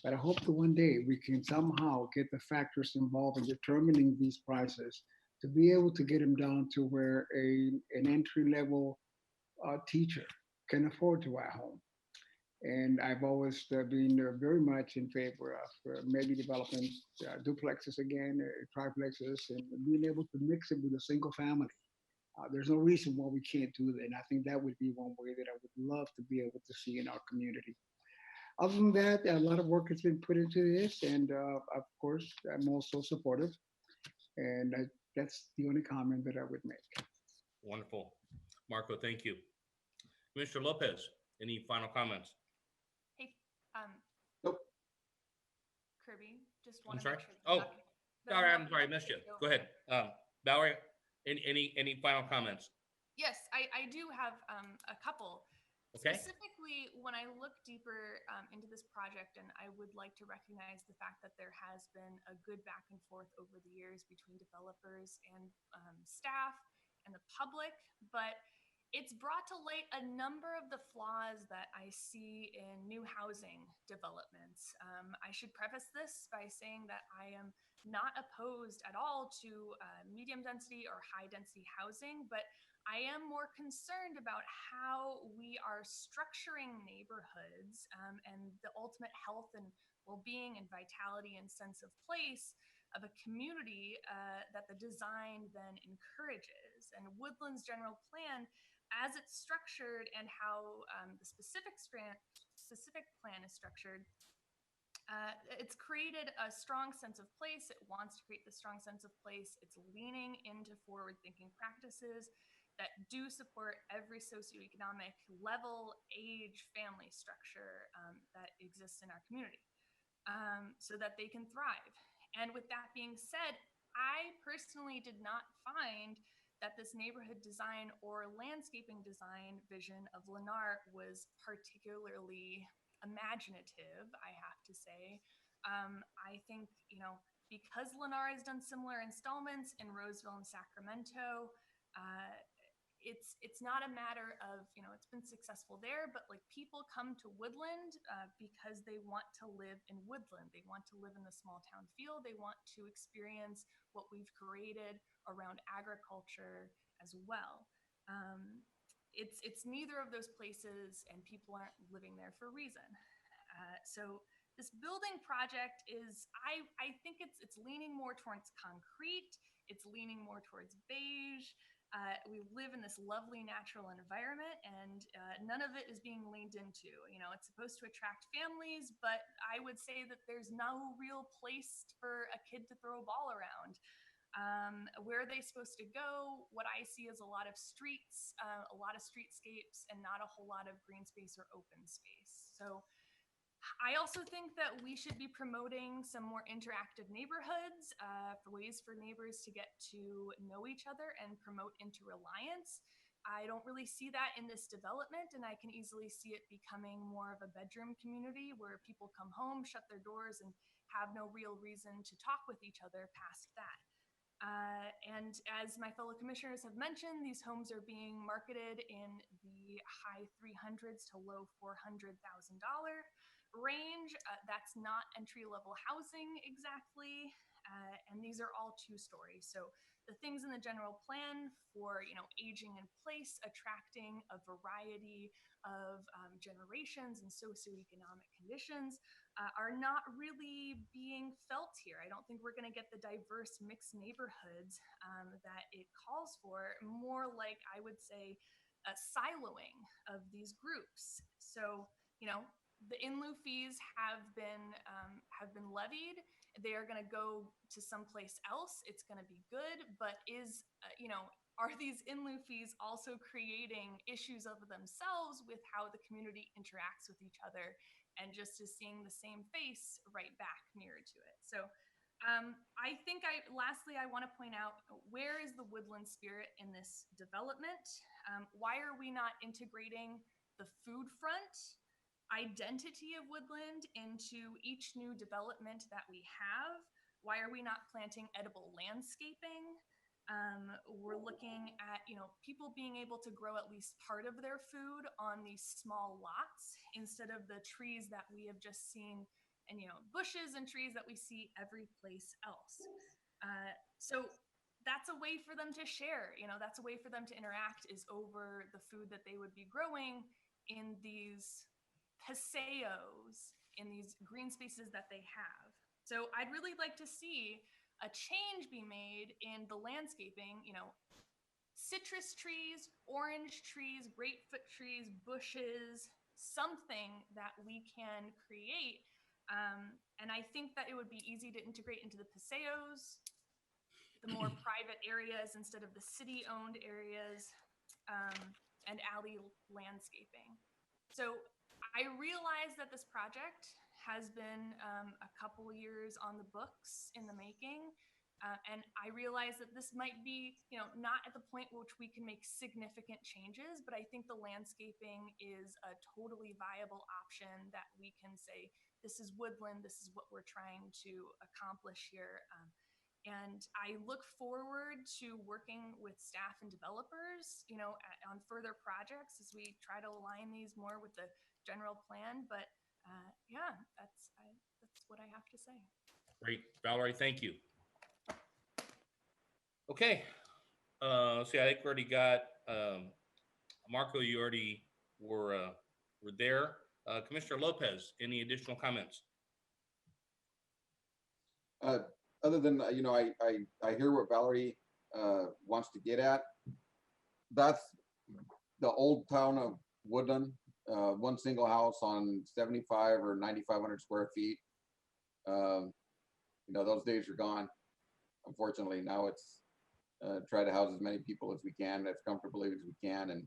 but I hope that one day we can somehow get the factors involved in determining these prices to be able to get them down to where an entry-level teacher can afford to buy a home. And I've always been very much in favor of maybe developing duplexes again, triplexes, and being able to mix it with a single family. There's no reason why we can't do that. And I think that would be one way that I would love to be able to see in our community. Other than that, a lot of work has been put into this. And of course, I'm also supportive. And that's the only comment that I would make. Wonderful. Marco, thank you. Mr. Lopez, any final comments? Hey, Nope. Kirby, just I'm want to sorry? make sure. Oh, sorry, I'm sorry, I missed you. Go ahead. Valerie, any final comments? Yes, I do have a couple. Okay. Specifically, when I look deeper into this project, and I would like to recognize the fact that there has been a good back and forth over the years between developers and staff and the public, but it's brought to light a number of the flaws that I see in new housing developments. I should preface this by saying that I am not opposed at all to medium density or high density housing, but I am more concerned about how we are structuring neighborhoods and the ultimate health and well-being and vitality and sense of place of a community that the design then encourages. And Woodland's general plan, as it's structured and how the specific plan is structured, it's created a strong sense of place. It wants to create the strong sense of place. It's leaning into forward-thinking practices that do support every socioeconomic level, age, family structure that exists in our community so that they can thrive. And with that being said, I personally did not find that this neighborhood design or landscaping design vision of Lennar was particularly imaginative, I have to say. I think, because Lennar has done similar installments in Roseville and Sacramento, it's not a matter of, it's been successful there, but like people come to Woodland because they want to live in Woodland. They want to live in the small town feel. They want to experience what we've created around agriculture as well. It's neither of those places, and people aren't living there for a reason. So this building project is, I think it's leaning more towards concrete. It's leaning more towards beige. We live in this lovely natural environment, and none of it is being leaned into. It's supposed to attract families, but I would say that there's no real place for a kid to throw a ball around. Where are they supposed to go? What I see is a lot of streets, a lot of streetscapes, and not a whole lot of green space or open space. So I also think that we should be promoting some more interactive neighborhoods, for ways for neighbors to get to know each other and promote interreliance. I don't really see that in this development, and I can easily see it becoming more of a bedroom community where people come home, shut their doors, and have no real reason to talk with each other past that. And as my fellow commissioners have mentioned, these homes are being marketed in the high 300s to low $400,000 range. That's not entry-level housing exactly, and these are all two-story. So the things in the general plan for aging in place, attracting a variety of generations and socioeconomic conditions are not really being felt here. I don't think we're going to get the diverse mixed neighborhoods that it calls for. More like, I would say, a siloing of these groups. So the in-lieu fees have been levied. They are going to go to someplace else. It's going to be good, but are these in-lieu fees also creating issues of themselves with how the community interacts with each other, and just is seeing the same face right back mirrored to it? So I think lastly, I want to point out, where is the Woodland spirit in this development? Why are we not integrating the food front identity of Woodland into each new development that we have? Why are we not planting edible landscaping? We're looking at, people being able to grow at least part of their food on these small lots instead of the trees that we have just seen, and, bushes and trees that we see every place else. So that's a way for them to share, that's a way for them to interact, is over the food that they would be growing in these paseos, in these green spaces that they have. So I'd really like to see a change be made in the landscaping, citrus trees, orange trees, grapefruit trees, bushes, something that we can create. And I think that it would be easy to integrate into the paseos, the more private areas instead of the city-owned areas, and alley landscaping. So I realize that this project has been a couple years on the books in the making. And I realize that this might be, not at the point which we can make significant changes, but I think the landscaping is a totally viable option that we can say, this is Woodland, this is what we're trying to accomplish here. And I look forward to working with staff and developers, on further projects as we try to align these more with the general plan. But yeah, that's what I have to say. Great, Valerie, thank you. Okay, see, I think we already got Marco. You already were there. Commissioner Lopez, any additional comments? Other than, I hear what Valerie wants to get at. That's the old town of Woodland, one single house on 75 or 9,500 square feet. Those days are gone. Unfortunately, now it's try to house as many people as we can, as comfortably as we can, and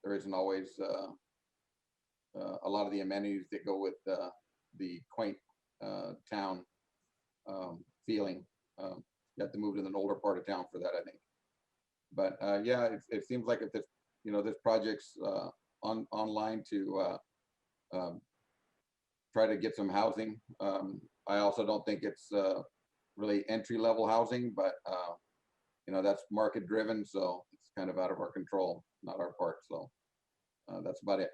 there isn't always a lot of the amenities that go with the quaint town feeling. You have to move to an older part of town for that, I think. But yeah, it seems like if this, this project's online to try to get some housing. I also don't think it's really entry-level housing, but, you know, that's market driven, so it's kind of out of our control, not our part. So that's about it.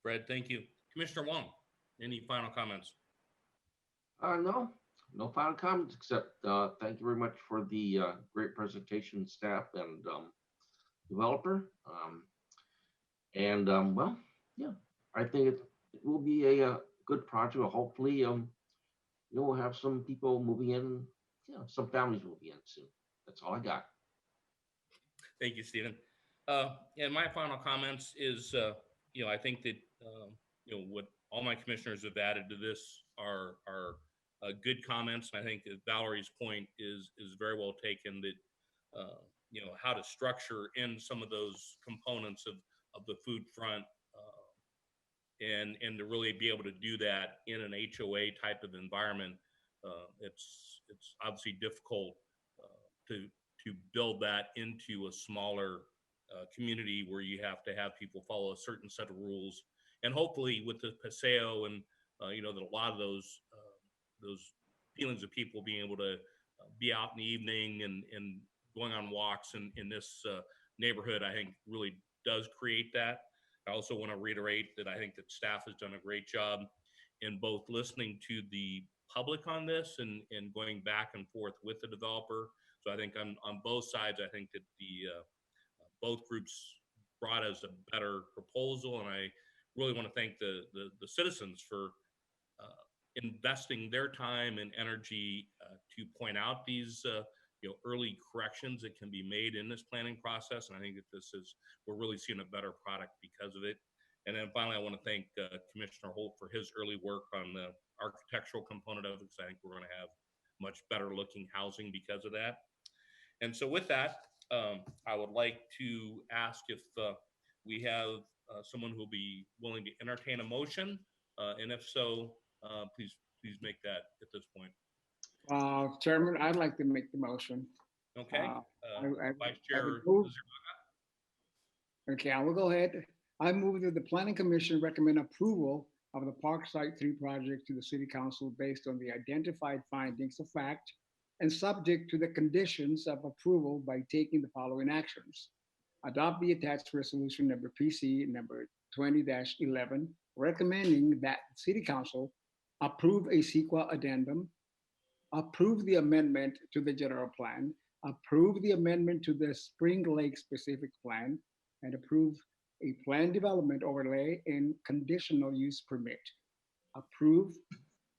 Fred, thank you. Commissioner Wong, any final comments? No final comments, except thank you very much for the great presentation, staff and developer. Well, yeah, I think it will be a good project. Hopefully, we'll have some people moving in, some families moving in soon. That's all I got. Thank you, Stephen. And my final comments is, I think that, what all my commissioners have added to this are good comments. And I think that Valerie's point is very well taken, that, how to structure in some of those components of the food front, and to really be able to do that in an HOA type of environment. It's obviously difficult to build that into a smaller community where you have to have people follow a certain set of rules. And hopefully with the paseo and that a lot of those feelings of people being able to be out in the evening and going on walks in this neighborhood, I think really does create that. I also want to reiterate that I think that staff has done a great job in both listening to the public on this and going back and forth with the developer. So I think on both sides, I think that the both groups brought us a better proposal, and I really want to thank the citizens for investing their time and energy to point out these early corrections that can be made in this planning process. And I think that we're really seeing a better product because of it. And then finally, I want to thank Commissioner Holt for his early work on the architectural component of it, because I think we're going to have much better looking housing because of that. And so with that, I would like to ask if we have someone who will be willing to entertain a motion. And if so, please make that at this point. Chairman, I'd like to make the motion. Okay. Vice Chair. Okay, I will go ahead. I move that the Planning Commission recommend approval of the Parkside 3 project to the City Council based on the identified findings of fact and subject to the conditions of approval by taking the following actions. Adopt the attached resolution number PC number 20-11, recommending that the City Council approve a CEQA addendum, approve the amendment to the general plan, approve the amendment to the Spring Lake specific plan, and approve a plan development overlay and conditional use permit. Approve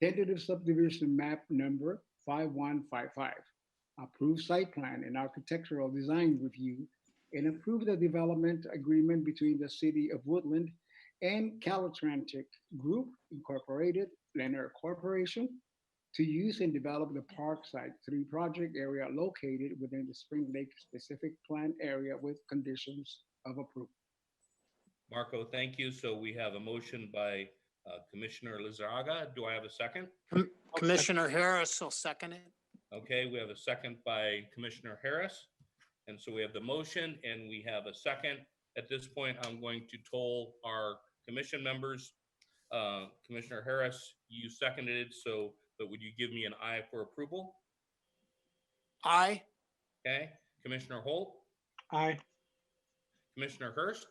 tentative subdivision map number 5155. Approve site plan and architectural design review, and approve the development agreement between the City of Woodland and Caltrans Group Incorporated, Lennar Corporation, to use and develop the Parkside 3 project area located within the Spring Lake specific plan area with conditions of approval. Marco, thank you. So we have a motion by Commissioner Lizarraga. Do I have a second? Commissioner Harris will second it. Okay, we have a second by Commissioner Harris. And so we have the motion and we have a second. At this point, I'm going to toll our commission members. Commissioner Harris, you seconded it, but would you give me an aye for approval? Aye. Okay. Commissioner Holt? Aye. Commissioner Hurst?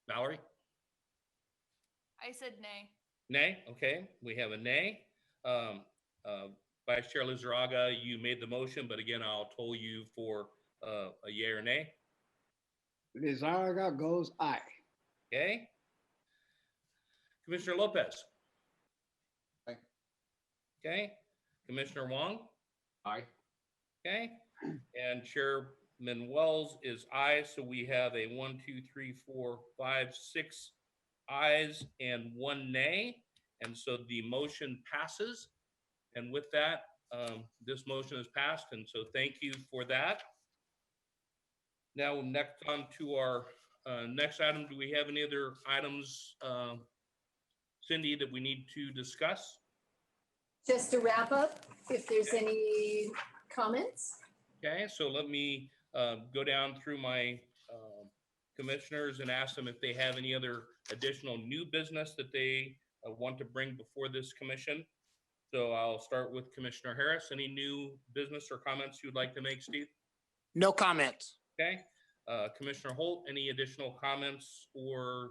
Valerie? I said nay. Nay. Okay. We have a nay. Vice Chair Lizarraga, you made the motion, but again, I'll toll you for a yay or nay. Lizarraga goes aye. Okay. Commissioner Lopez? Aye. Okay. Commissioner Wong? Aye. Okay. And Chairman Wells is aye. So we have a 1, 2, 3, 4, 5, 6 ayes and 1 nay. And so the motion passes. And with that, this motion is passed. And so thank you for that. Now, next on to our next item. Do we have any other items, Cindy, that we need to discuss? Just to wrap up, if there's any comments. Okay, so let me go down through my commissioners and ask them if they have any other additional new business that they want to bring before this commission. So I'll start with Commissioner Harris. Any new business or comments you'd like to make, Steve? No comments. Okay. Commissioner Holt, any additional comments or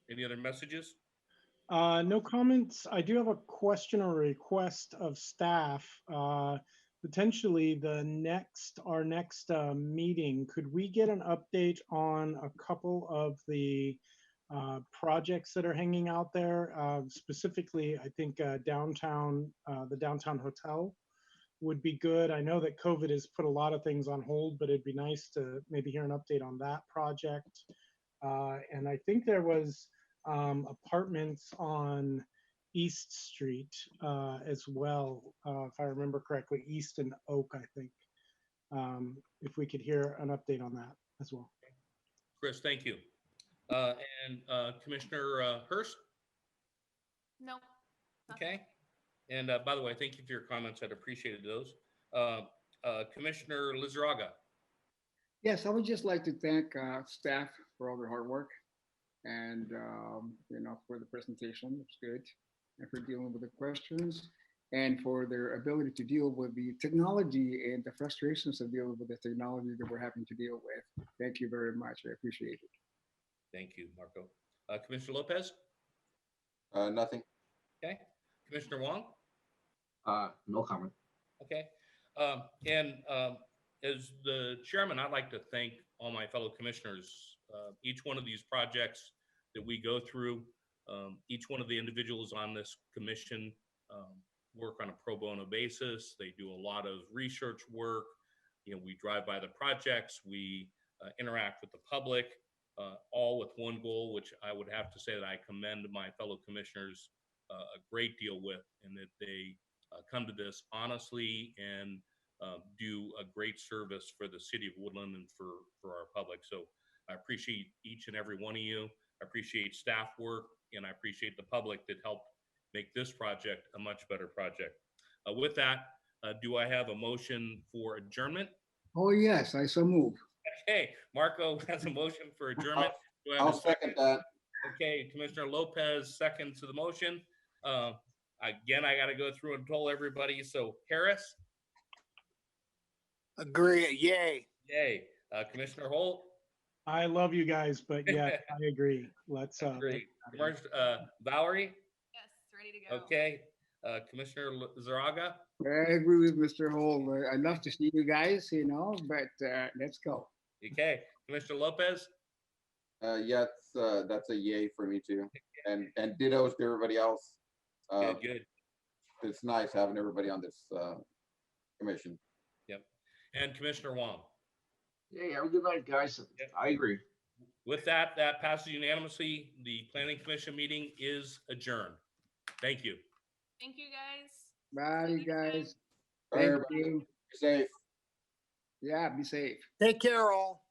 any other messages? No comments. I do have a question or request of staff. Potentially our next meeting, could we get an update on a couple of the projects that are hanging out there? Specifically, I think downtown, the downtown hotel would be good. I know that COVID has put a lot of things on hold, but it'd be nice to maybe hear an update on that project. And I think there was apartments on East Street as well, if I remember correctly, East and Oak, I think. If we could hear an update on that as well. Chris, thank you. And Commissioner Hurst? No. Okay. And by the way, thank you for your comments. I'd appreciated those. Commissioner Lizarraga. Yes, I would just like to thank staff for all their hard work and for the presentation. It's good, and for dealing with the questions and for their ability to deal with the technology and the frustrations of dealing with the technology that we're having to deal with. Thank you very much. I appreciate it. Thank you, Marco. Commissioner Lopez? Nothing. Okay. Commissioner Wong? No comment. Okay. As the chairman, I'd like to thank all my fellow commissioners. Each one of these projects that we go through, each one of the individuals on this commission work on a pro bono basis. They do a lot of research work. We drive by the projects, we interact with the public, all with one goal, which I would have to say that I commend my fellow commissioners a great deal with, and that they come to this honestly and do a great service for the city of Woodland and for our public. So I appreciate each and every one of you. I appreciate staff work, and I appreciate the public that helped make this project a much better project. With that, do I have a motion for adjournment? Oh, yes, I so move. Okay, Marco has a motion for adjournment. I'll second that. Okay, Commissioner Lopez seconds to the motion. Again, I got to go through and tell everybody. So Harris? Agree. Yay. Yay. Commissioner Holt? I love you guys, but yeah, I agree. Let's Great. Valerie? Yes, ready to go. Okay. Commissioner Zaraga? I agree with Mr. Hall. I'd love to see you guys, but let's go. Okay. Commissioner Lopez? Yeah, that's a yay for me too. And dittos to everybody else. Good. It's nice having everybody on this commission. Yep. And Commissioner Wong? Hey, have a good night, guys. Yep. I agree. With that passes unanimously. The Planning Commission meeting is adjourned. Thank you. Thank you, guys. Bye, guys. Thank you. Be safe. Yeah, be safe. Take care, all.